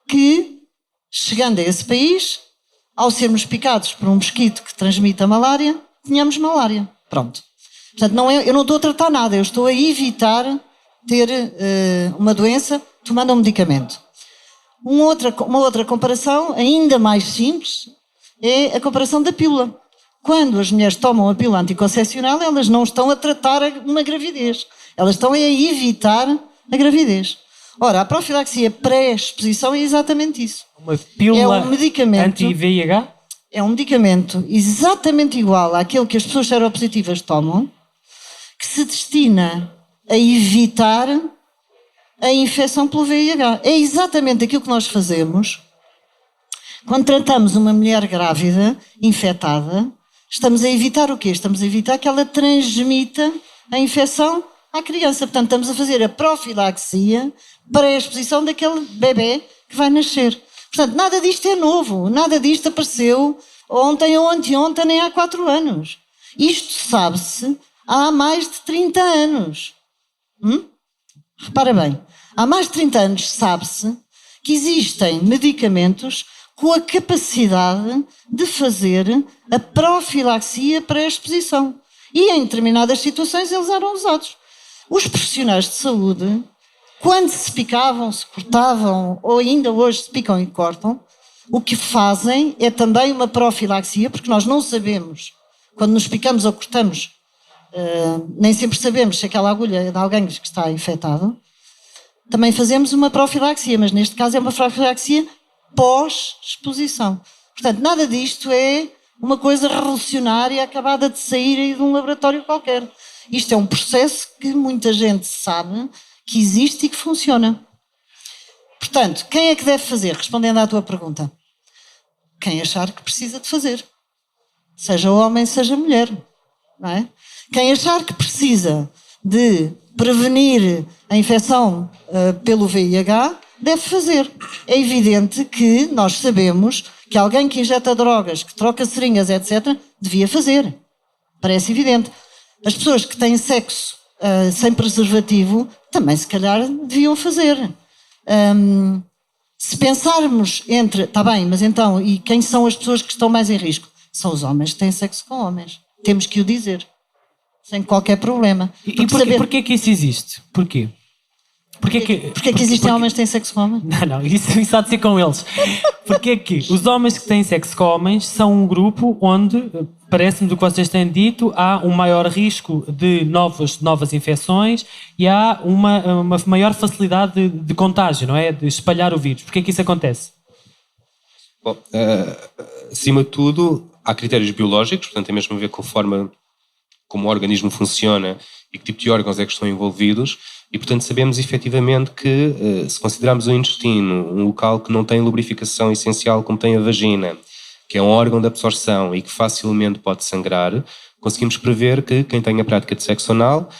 que, chegando a esse país, ao sermos picados por um mosquito que transmite a malária, tenhamos malária. Pronto. Portanto, eu não estou a tratar nada, eu estou a evitar ter uma doença tomando um medicamento. Uma outra comparação, ainda mais simples, é a comparação da pílula. Quando as mulheres tomam a pílula anticoncepcional, elas não estão a tratar uma gravidez, elas estão a evitar a gravidez. Ora, a profilaxia pré-exposição é exatamente isso. Uma pílula anti-VIH? É um medicamento exatamente igual àquele que as pessoas seropositivas tomam, que se destina a evitar a infecção pelo VIH. É exatamente aquilo que nós fazemos quando tratamos uma mulher grávida, infectada. Estamos a evitar o quê? Estamos a evitar que ela transmita a infecção à criança. Portanto, estamos a fazer a profilaxia para a exposição daquele bebê que vai nascer. Portanto, nada disto é novo, nada disto apareceu ontem ou anteontem, nem há 4 anos. Isto sabe-se há mais de 30 anos. Repara bem, há mais de 30 anos sabe-se que existem medicamentos com a capacidade de fazer a profilaxia para a exposição. E em determinadas situações eles eram usados. Os profissionais de saúde, quando se picavam, se cortavam, ou ainda hoje se picam e cortam, o que fazem é também uma profilaxia, porque nós não sabemos, quando nos picamos ou cortamos, nem sempre sabemos se aquela agulha é de alguém que está infectado. Também fazemos uma profilaxia, mas neste caso é uma profilaxia pós-exposição. Portanto, nada disto é uma coisa revolucionária acabada de sair aí de um laboratório qualquer. Isto é um processo que muita gente sabe que existe e que funciona. Portanto, quem é que deve fazer? Respondendo à tua pergunta. Quem achar que precisa de fazer. Seja homem, seja mulher. Não é? Quem achar que precisa de prevenir a infecção pelo VIH, deve fazer. É evidente que nós sabemos que alguém que injeta drogas, que troca seringas, etc., devia fazer. Parece evidente. As pessoas que têm sexo sem preservativo, também se calhar deviam fazer. Se pensarmos está bem, mas então, e quem são as pessoas que estão mais em risco? São os homens que têm sexo com homens. Temos que o dizer, sem qualquer problema. E porquê que isso existe? Porquê? Porquê que existem homens que têm sexo com homens? Não, isso há de ser com eles. Porquê que os homens que têm sexo com homens são um grupo onde, parece-me do que vocês têm dito, há um maior risco de novas infecções e há uma maior facilidade de contágio, não é? De espalhar o vírus. Porquê que isso acontece? Bom, acima de tudo, há critérios biológicos, portanto tem mesmo a ver com a forma como o organismo funciona e que tipo de órgãos é que estão envolvidos. E, portanto, sabemos efetivamente que, se considerarmos o intestino um local que não tem lubrificação essencial como tem a vagina, que é um órgão de absorção e que facilmente pode sangrar, conseguimos prever que quem tem a prática de sexo anal,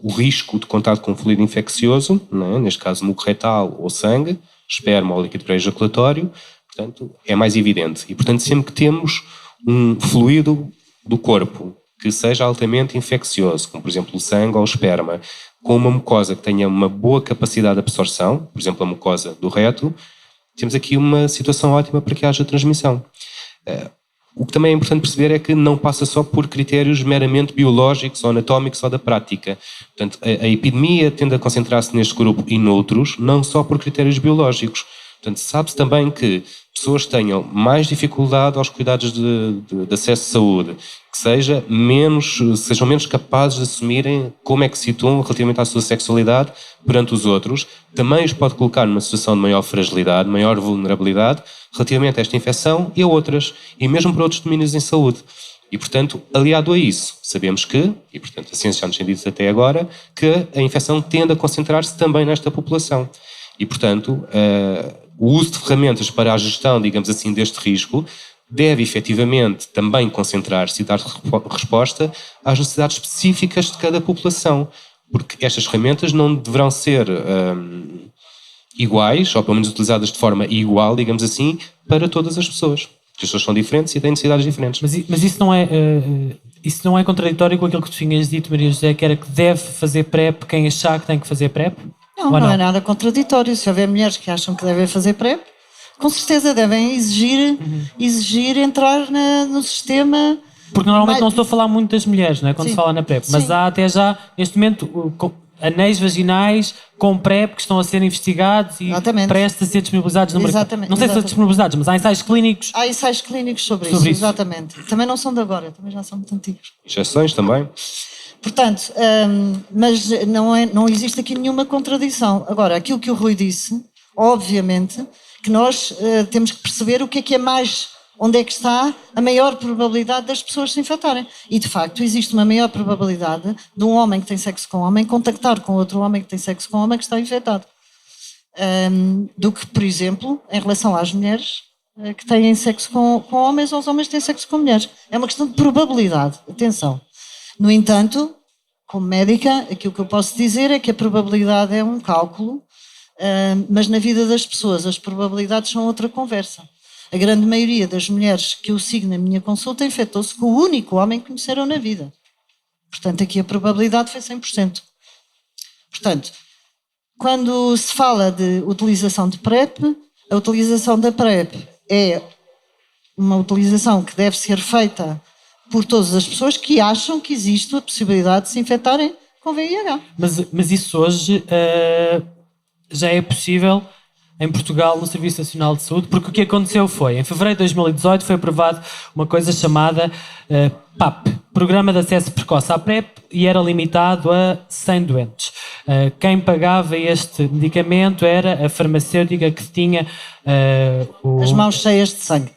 o risco de contato com fluido infeccioso, não é? Neste caso muco retal ou sangue, esperma ou líquido pré-ejaculatório, portanto, é mais evidente. E, portanto, sempre que temos um fluido do corpo que seja altamente infeccioso, como por exemplo o sangue ou o esperma, com uma mucosa que tenha uma boa capacidade de absorção, por exemplo a mucosa do reto, temos aqui uma situação ótima para que haja transmissão. O que também é importante perceber é que não passa só por critérios meramente biológicos ou anatómicos ou da prática. Portanto, a epidemia tende a concentrar-se neste grupo e noutros, não só por critérios biológicos. Portanto, sabe-se também que pessoas que tenham mais dificuldade aos cuidados de acesso à saúde, que sejam menos capazes de assumirem como é que se situam relativamente à sua sexualidade perante os outros, também os pode colocar numa situação de maior fragilidade, maior vulnerabilidade relativamente a esta infecção e a outras, e mesmo para outros domínios em saúde. E, portanto, aliado a isso, sabemos que, e portanto a ciência já nos tem dito até agora, que a infecção tende a concentrar-se também nesta população. E, portanto, o uso de ferramentas para a gestão, digamos assim, deste risco deve efetivamente também concentrar-se e dar resposta às necessidades específicas de cada população, porque estas ferramentas não deverão ser iguais, ou pelo menos utilizadas de forma igual, digamos assim, para todas as pessoas. Porque as pessoas são diferentes e têm necessidades diferentes. Mas isso não é contraditório com aquilo que tu tinhas dito, Maria José, que era que deve fazer PrEP quem achar que tem que fazer PrEP? Não é nada contraditório. Se houver mulheres que acham que devem fazer PrEP, com certeza devem exigir entrar no sistema. Porque normalmente não estou a falar muito das mulheres, não é? Quando se fala na PrEP, mas há até já, neste momento, anéis vaginais com PrEP que estão a ser investigados e prestes a ser disponibilizados no mercado. Não sei se são disponibilizados, mas há ensaios clínicos. Há ensaios clínicos sobre isso, exatamente. Também não são de agora, também já são muito antigos. Injeções também. Portanto, mas não existe aqui nenhuma contradição. Agora, aquilo que o Rui disse, obviamente, que nós temos que perceber o que é mais, onde é que está a maior probabilidade das pessoas se infectarem. E, de facto, existe uma maior probabilidade de um homem que tem sexo com homem contactar com outro homem que tem sexo com homem que está infectado. Do que, por exemplo, em relação às mulheres que têm sexo com homens ou os homens que têm sexo com mulheres. É uma questão de probabilidade, atenção. No entanto, como médica, aquilo que eu posso dizer é que a probabilidade é um cálculo, mas na vida das pessoas as probabilidades são outra conversa. A grande maioria das mulheres que eu sigo na minha consulta infectou-se com o único homem que conheceram na vida. Portanto, aqui a probabilidade foi 100%. Portanto, quando se fala de utilização de PrEP, a utilização da PrEP é uma utilização que deve ser feita por todas as pessoas que acham que existe a possibilidade de se infectarem com VIH. Mas isso hoje já é possível em Portugal no Serviço Nacional de Saúde, porque o que aconteceu foi, em fevereiro de 2018 foi aprovado uma coisa chamada PAP, Programa de Acesso Precoce à PrEP, e era limitado a 100 doentes. Quem pagava este medicamento era a farmacêutica que tinha as mãos cheias de sangue.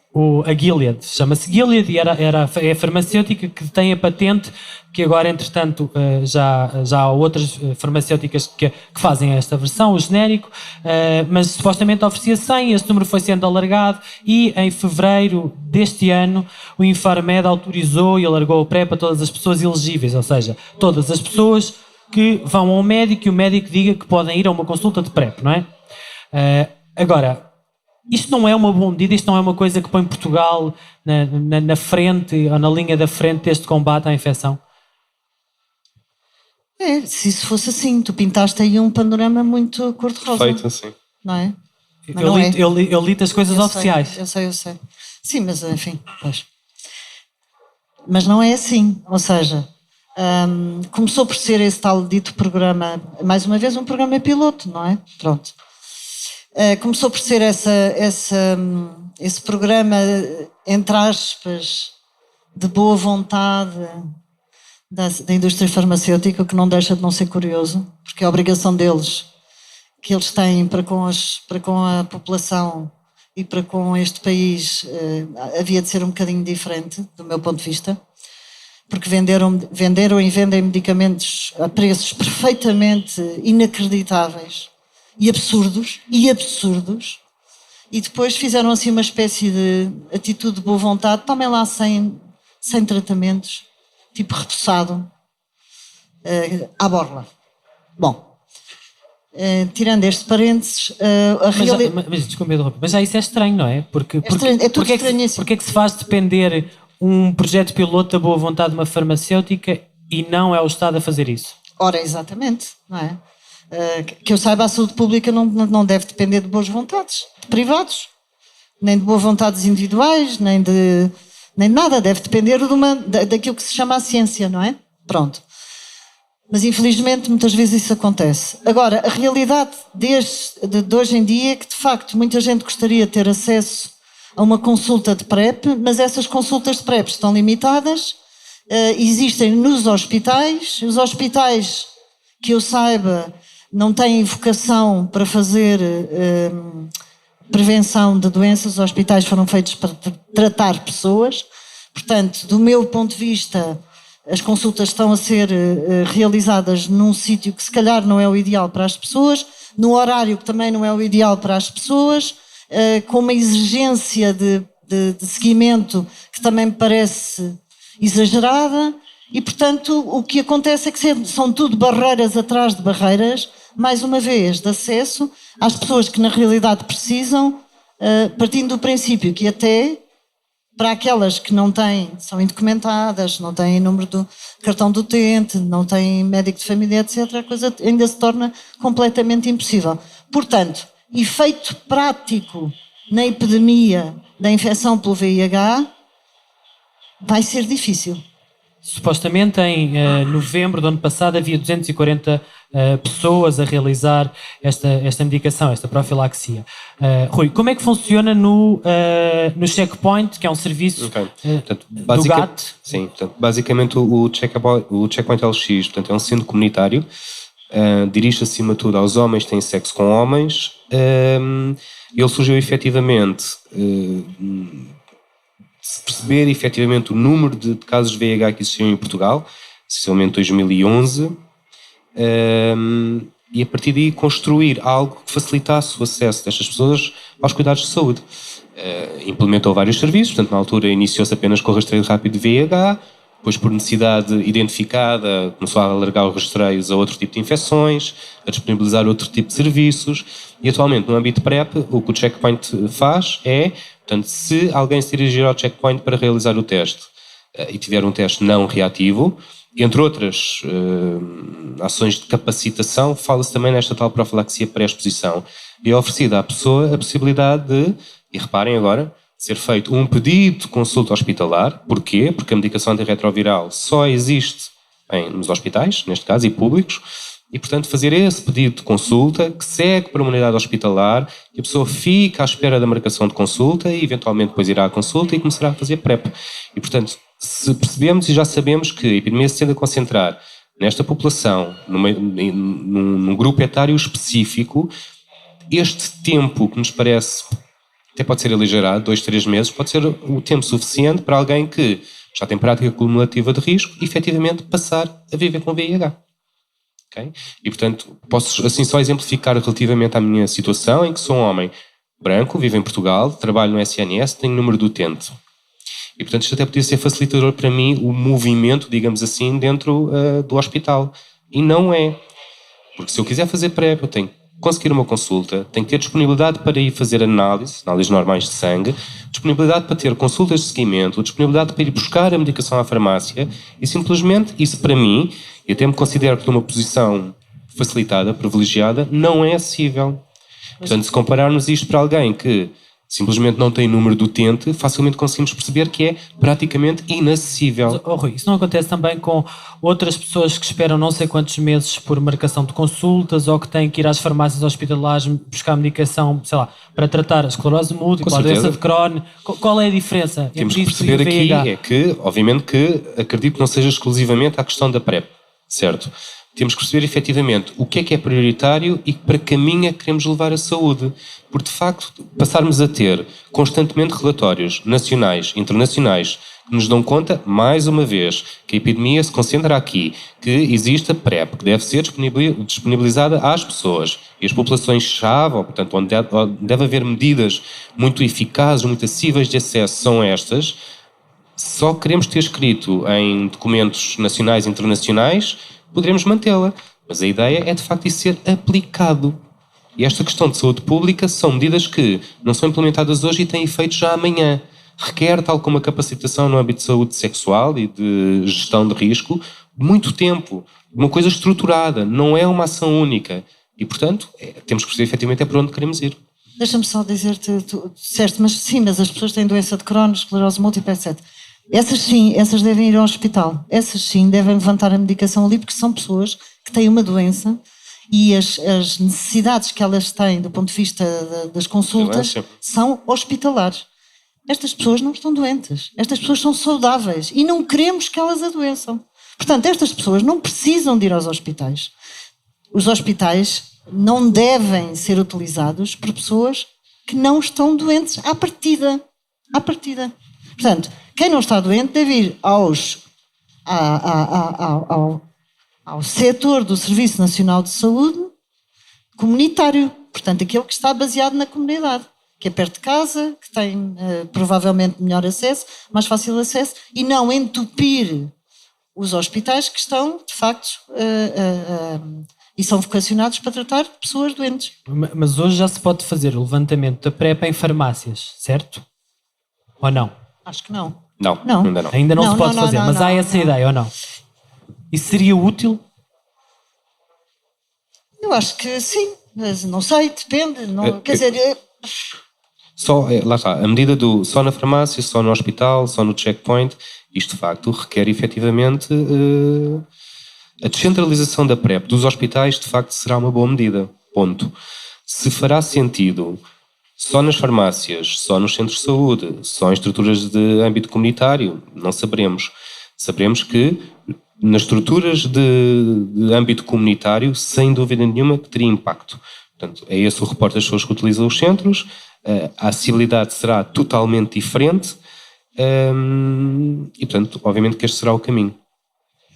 A Gilead, chama-se Gilead, e é a farmacêutica que tem a patente, que agora, entretanto, já há outras farmacêuticas que fazem esta versão, o genérico, mas supostamente oferecia 100, esse número foi sendo alargado, e em fevereiro deste ano o Infarmed autorizou e alargou o PrEP a todas as pessoas elegíveis, ou seja, todas as pessoas que vão ao médico e o médico diga que podem ir a uma consulta de PrEP, não é? Agora, isto não é uma boa medida, isto não é uma coisa que põe Portugal na frente, ou na linha da frente deste combate à infecção? Se isso fosse assim, tu pintaste aí um panorama muito cor-de-rosa. Feito assim. Não é? Mas não é. Eu li as coisas oficiais. Eu sei. Sim, mas enfim, pois. Mas não é assim, ou seja, começou por ser esse tal dito programa, mais uma vez um programa piloto, não é? Pronto. Começou por ser esse programa, entre aspas, de boa vontade da indústria farmacêutica, que não deixa de não ser curioso, porque a obrigação deles, que eles têm para com a população e para com este país, havia de ser um bocadinho diferente, do meu ponto de vista, porque venderam e vendem medicamentos a preços perfeitamente inacreditáveis e absurdos, e depois fizeram assim uma espécie de atitude de boa vontade, tomem lá 100 tratamentos, tipo repousado, à borla. Bom, tirando este parênteses, a realidade... Mas desculpa, mas já isso é estranho, não é? Porque é tudo estranhíssimo. Porque é que se faz depender um projeto piloto da boa vontade de uma farmacêutica e não é o Estado a fazer isso? Ora, exatamente, não é? Que eu saiba, a saúde pública não deve depender de boas vontades de privados, nem de boas vontades individuais, nem de nada, deve depender daquilo que se chama a ciência, não é? Pronto. Mas infelizmente muitas vezes isso acontece. Agora, a realidade de hoje em dia é que de facto muita gente gostaria de ter acesso a uma consulta de PrEP, mas essas consultas de PrEP estão limitadas, existem nos hospitais, os hospitais, que eu saiba, não têm vocação para fazer prevenção de doenças, os hospitais foram feitos para tratar pessoas, portanto, do meu ponto de vista, as consultas estão a ser realizadas num sítio que se calhar não é o ideal para as pessoas, num horário que também não é o ideal para as pessoas, com uma exigência de seguimento que também me parece exagerada, e portanto o que acontece é que são tudo barreiras atrás de barreiras, mais uma vez, de acesso às pessoas que na realidade precisam, partindo do princípio que até para aquelas que não têm, são indocumentadas, não têm número do cartão do utente, não têm médico de família, etc., a coisa ainda se torna completamente impossível. Portanto, efeito prático na epidemia da infecção pelo VIH vai ser difícil. Supostamente em novembro do ano passado havia 240 pessoas a realizar esta medicação, esta profilaxia. Rui, como é que funciona no Checkpoint, que é um serviço portanto, do GAT? Sim, portanto, basicamente o Checkpoint LX, portanto, é um centro comunitário, dirige acima de tudo aos homens que têm sexo com homens. Ele surgiu efetivamente... se perceber efetivamente o número de casos de VIH que existiam em Portugal, essencialmente 2011, e a partir daí construir algo que facilitasse o acesso destas pessoas aos cuidados de saúde. Implementou vários serviços, portanto na altura iniciou-se apenas com o rastreio rápido de VIH, depois por necessidade identificada começou a alargar os rastreios a outro tipo de infecções, a disponibilizar outro tipo de serviços, e atualmente no âmbito PrEP o que o Checkpoint faz é, portanto, se alguém se dirigir ao Checkpoint para realizar o teste e tiver um teste não reativo, entre outras ações de capacitação, fala-se também nesta tal profilaxia pré-exposição, e é oferecida à pessoa a possibilidade de, e reparem agora, ser feito um pedido de consulta hospitalar. Porquê? Porque a medicação antirretroviral só existe nos hospitais, neste caso, e públicos, e, portanto, fazer esse pedido de consulta que segue para uma unidade hospitalar, e a pessoa fica à espera da marcação de consulta e, eventualmente, depois irá à consulta e começará a fazer PrEP. E, portanto, se percebemos e já sabemos que a epidemia se tende a concentrar nesta população, num grupo etário específico, este tempo que nos parece... até pode ser aligerado, 2-3 meses, pode ser o tempo suficiente para alguém que já tem prática cumulativa de risco, efetivamente passar a viver com VIH. Okay? E, portanto, posso assim só exemplificar relativamente à minha situação, em que sou um homem branco, vivo em Portugal, trabalho no SNS, tenho número de utente. E, portanto, isto até podia ser facilitador para mim, o movimento, digamos assim, dentro do hospital. E não é. Porque se eu quiser fazer PrEP, eu tenho conseguir uma consulta, tem que ter disponibilidade para ir fazer análises normais de sangue, disponibilidade para ter consultas de seguimento, disponibilidade para ir buscar a medicação à farmácia e simplesmente, isso para mim, eu até me considero que estou numa posição facilitada, privilegiada, não é acessível. Portanto, se compararmos isto para alguém que simplesmente não tem número do utente, facilmente conseguimos perceber que é praticamente inacessível. Mas, Rui, isso não acontece também com outras pessoas que esperam não sei quantos meses por marcação de consultas ou que têm que ir às farmácias hospitalares buscar medicação, sei lá, para tratar a esclerose múltipla, a doença de Crohn? Qual é a diferença? Temos que perceber aqui é que, obviamente que, acredito que não seja exclusivamente a questão da PrEP, certo? Temos que perceber efetivamente o que é prioritário e para que caminho é que queremos levar a saúde. Porque, de facto, passarmos a ter constantemente relatórios nacionais, internacionais, que nos dão conta, mais uma vez, que a epidemia se concentra aqui, que existe a PrEP, que deve ser disponibilizada às pessoas. E as populações-chave, portanto, onde deve haver medidas muito eficazes, muito acessíveis de acesso, são estas. Só queremos ter escrito em documentos nacionais e internacionais, poderemos mantê-la. Mas a ideia é, de facto, isso ser aplicado. E esta questão de saúde pública são medidas que não são implementadas hoje e têm efeito já amanhã. Requer, tal como a capacitação no âmbito de saúde sexual e de gestão de risco, muito tempo. Uma coisa estruturada, não é uma ação única. E, portanto, temos que perceber, efetivamente, é para onde queremos ir. Deixa-me só dizer-te, tu disseste, mas sim, mas as pessoas têm doença de Crohn, esclerose múltipla, etc. Essas sim, essas devem ir ao hospital. Essas sim devem levantar a medicação ali, porque são pessoas que têm uma doença e as necessidades que elas têm do ponto de vista das consultas são hospitalares. Estas pessoas não estão doentes. Estas pessoas são saudáveis e não queremos que elas adoeçam. Portanto, estas pessoas não precisam de ir aos hospitais. Os hospitais não devem ser utilizados por pessoas que não estão doentes à partida. À partida. Portanto, quem não está doente deve ir ao setor do Serviço Nacional de Saúde comunitário. Portanto, aquele que está baseado na comunidade, que é perto de casa, que tem provavelmente melhor acesso, mais fácil acesso, e não entupir os hospitais que estão, de facto, e são vocacionados para tratar pessoas doentes. Mas hoje já se pode fazer o levantamento da PrEP em farmácias, certo? Ou não? Acho que não. Não, ainda não. Ainda não se pode fazer, mas há essa ideia, ou não? Isso seria útil? Eu acho que sim, mas não sei, depende. Não, quer dizer... Lá está, a medida do só na farmácia, só no hospital, só no checkpoint, isto de facto requer efetivamente a descentralização da PrEP dos hospitais, de facto será uma boa medida, ponto. Se fará sentido só nas farmácias, só nos centros de saúde, só em estruturas de âmbito comunitário, não saberemos. Saberemos que nas estruturas de âmbito comunitário, sem dúvida nenhuma, que teria impacto. Portanto, é esse o reporte das pessoas que utilizam os centros, a acessibilidade será totalmente diferente e, portanto, obviamente que este será o caminho.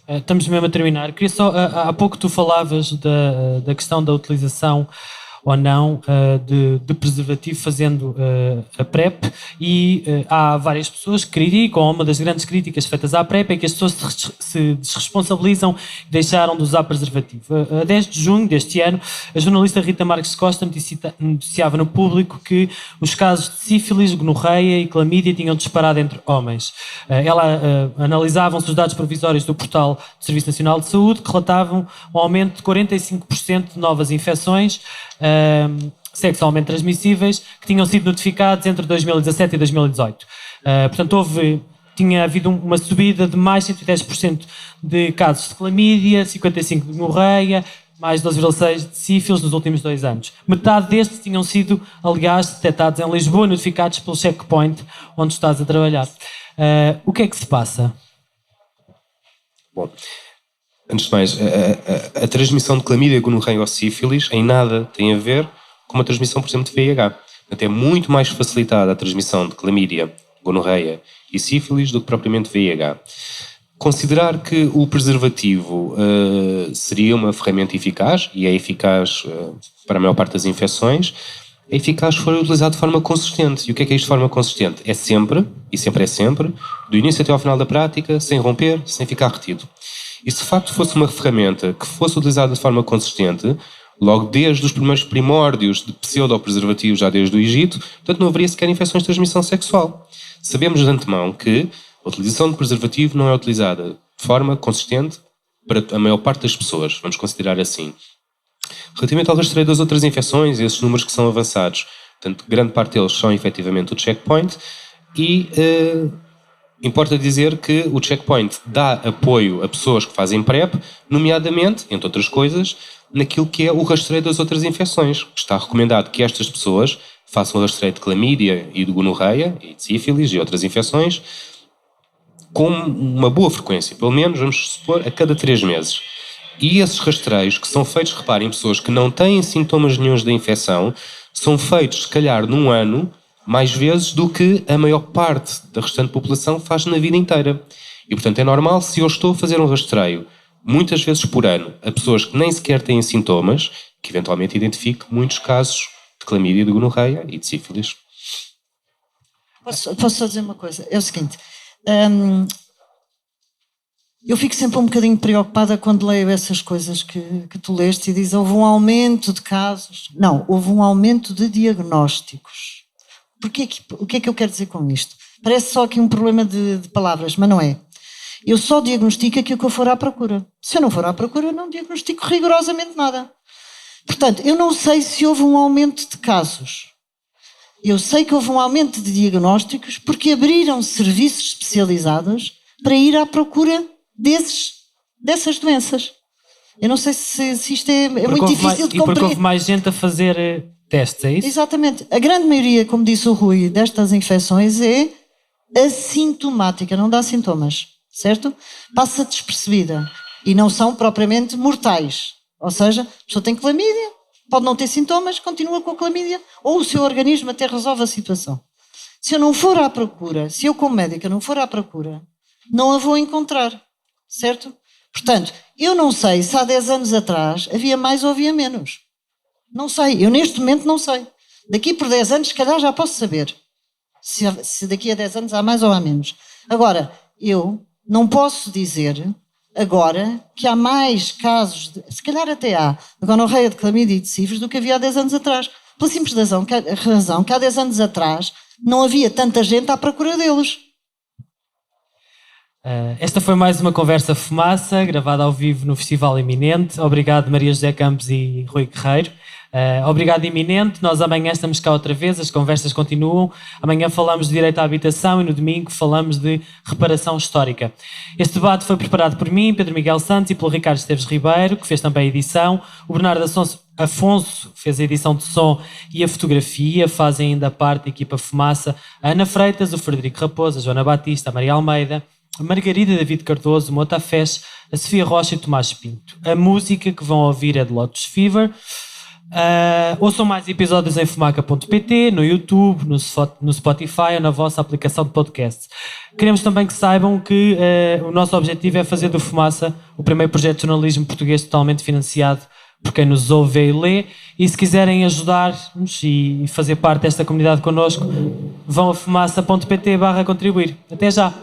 Estamos mesmo a terminar. Queria só, há pouco tu falavas da questão da utilização ou não de preservativo fazendo a PrEP e há várias pessoas que criticam, uma das grandes críticas feitas à PrEP é que as pessoas se desresponsabilizam e deixaram de usar preservativo. A 10 de junho deste ano, a jornalista Rita Marques Costa noticiava no Público que os casos de sífilis, gonorreia e clamídia tinham disparado entre homens. Ela analisavam-se os dados provisórios do portal do Serviço Nacional de Saúde que relatavam um aumento de 45% de novas infecções sexualmente transmissíveis que tinham sido notificados entre 2017 e 2018. Portanto, tinha havido uma subida de mais 110% de casos de clamídia, 55% de gonorreia, mais 12,6% de sífilis nos últimos 2 anos. Metade destes tinham sido, aliás, detectados em Lisboa, notificados pelo checkpoint onde estás a trabalhar. O que é que se passa? Bom, antes de mais, a transmissão de clamídia, gonorreia ou sífilis em nada tem a ver com uma transmissão, por exemplo, de VIH. Portanto, é muito mais facilitada a transmissão de clamídia, gonorreia e sífilis do que propriamente VIH. Considerar que o preservativo seria uma ferramenta eficaz, e é eficaz para a maior parte das infecções, é eficaz se for utilizado de forma consistente. E o que é isto de forma consistente? É sempre, e sempre é sempre, do início até ao final da prática, sem romper, sem ficar retido. E se de facto fosse uma ferramenta que fosse utilizada de forma consistente, logo desde os primeiros primórdios de pseudopreservativos, já desde o Egito, portanto não haveria sequer infecções de transmissão sexual. Sabemos de antemão que a utilização de preservativo não é utilizada de forma consistente para a maior parte das pessoas, vamos considerar assim. Relativamente ao rastreio das outras infecções, esses números que são avançados, portanto, grande parte deles são efetivamente o checkpoint e importa dizer que o checkpoint dá apoio a pessoas que fazem PrEP, nomeadamente, entre outras coisas, naquilo que é o rastreio das outras infecções. Está recomendado que estas pessoas façam o rastreio de clamídia e de gonorreia, e de sífilis e outras infecções, com uma boa frequência, pelo menos, vamos supor, a cada 3 meses. E esses rastreios, que são feitos, reparem, em pessoas que não têm sintomas nenhuns da infecção, são feitos, se calhar, num ano, mais vezes do que a maior parte da restante população faz na vida inteira. E, portanto, é normal, se eu estou a fazer um rastreio, muitas vezes por ano, a pessoas que nem sequer têm sintomas, que eventualmente identifique muitos casos de clamídia, de gonorreia e de sífilis. Posso só dizer uma coisa? É o seguinte... eu fico sempre um bocadinho preocupada quando leio essas coisas que tu leste e diz houve um aumento de casos. Não, houve um aumento de diagnósticos. O que é que eu quero dizer com isto? Parece só aqui um problema de palavras, mas não é. Eu só diagnostico aquilo que eu for à procura. Se eu não for à procura, não diagnostico rigorosamente nada. Portanto, eu não sei se houve um aumento de casos. Eu sei que houve um aumento de diagnósticos porque abriram serviços especializados para ir à procura dessas doenças. Eu não sei se isto é muito difícil de compreender. E porque houve mais gente a fazer testes, é isso? Exatamente. A grande maioria, como disse o Rui, destas infecções é assintomática, não dá sintomas, certo? Passa despercebida e não são propriamente mortais. Ou seja, a pessoa tem clamídia, pode não ter sintomas, continua com a clamídia, ou o seu organismo até resolve a situação. Se eu não for à procura, se eu como médica não for à procura, não a vou encontrar, certo? Portanto, eu não sei se há 10 anos atrás havia mais ou havia menos. Não sei, eu neste momento não sei. Daqui por 10 anos, se calhar já posso saber se daqui a 10 anos há mais ou há menos. Agora, eu não posso dizer agora que há mais casos, se calhar até há, de gonorreia, de clamídia e de sífilis do que havia há 10 anos atrás. Pela simples razão que há 10 anos atrás não havia tanta gente à procura deles. Esta foi mais uma Conversa Fumaça, gravada ao vivo no Festival Iminente. Obrigado, Maria José Campos e Rui Guerreiro. Obrigado, Iminente. Nós amanhã estamos cá outra vez, as conversas continuam. Amanhã falamos de direito à habitação e no domingo falamos de reparação histórica. Este debate foi preparado por mim, Pedro Miguel Santos, e pelo Ricardo Esteves Ribeiro, que fez também a edição. O Bernardo Afonso fez a edição de som e a fotografia. Fazem ainda parte da equipa Fumaça a Ana Freitas, o Frederico Raposo, a Joana Batista, a Maria Almeida, a Margarida David Cardoso, o Mota Fez, a Sofia Rocha e o Tomás Pinto. A música que vão ouvir é de Lotus Fever. Ouçam mais episódios em fumaca.pt, no YouTube, no Spotify ou na vossa aplicação de podcast. Queremos também que saibam que o nosso objetivo é fazer do Fumaça o primeiro projeto de jornalismo português totalmente financiado por quem nos ouve e lê. E se quiserem ajudar-nos e fazer parte desta comunidade connosco, vão a fumaça.pt/contribuir. Até já!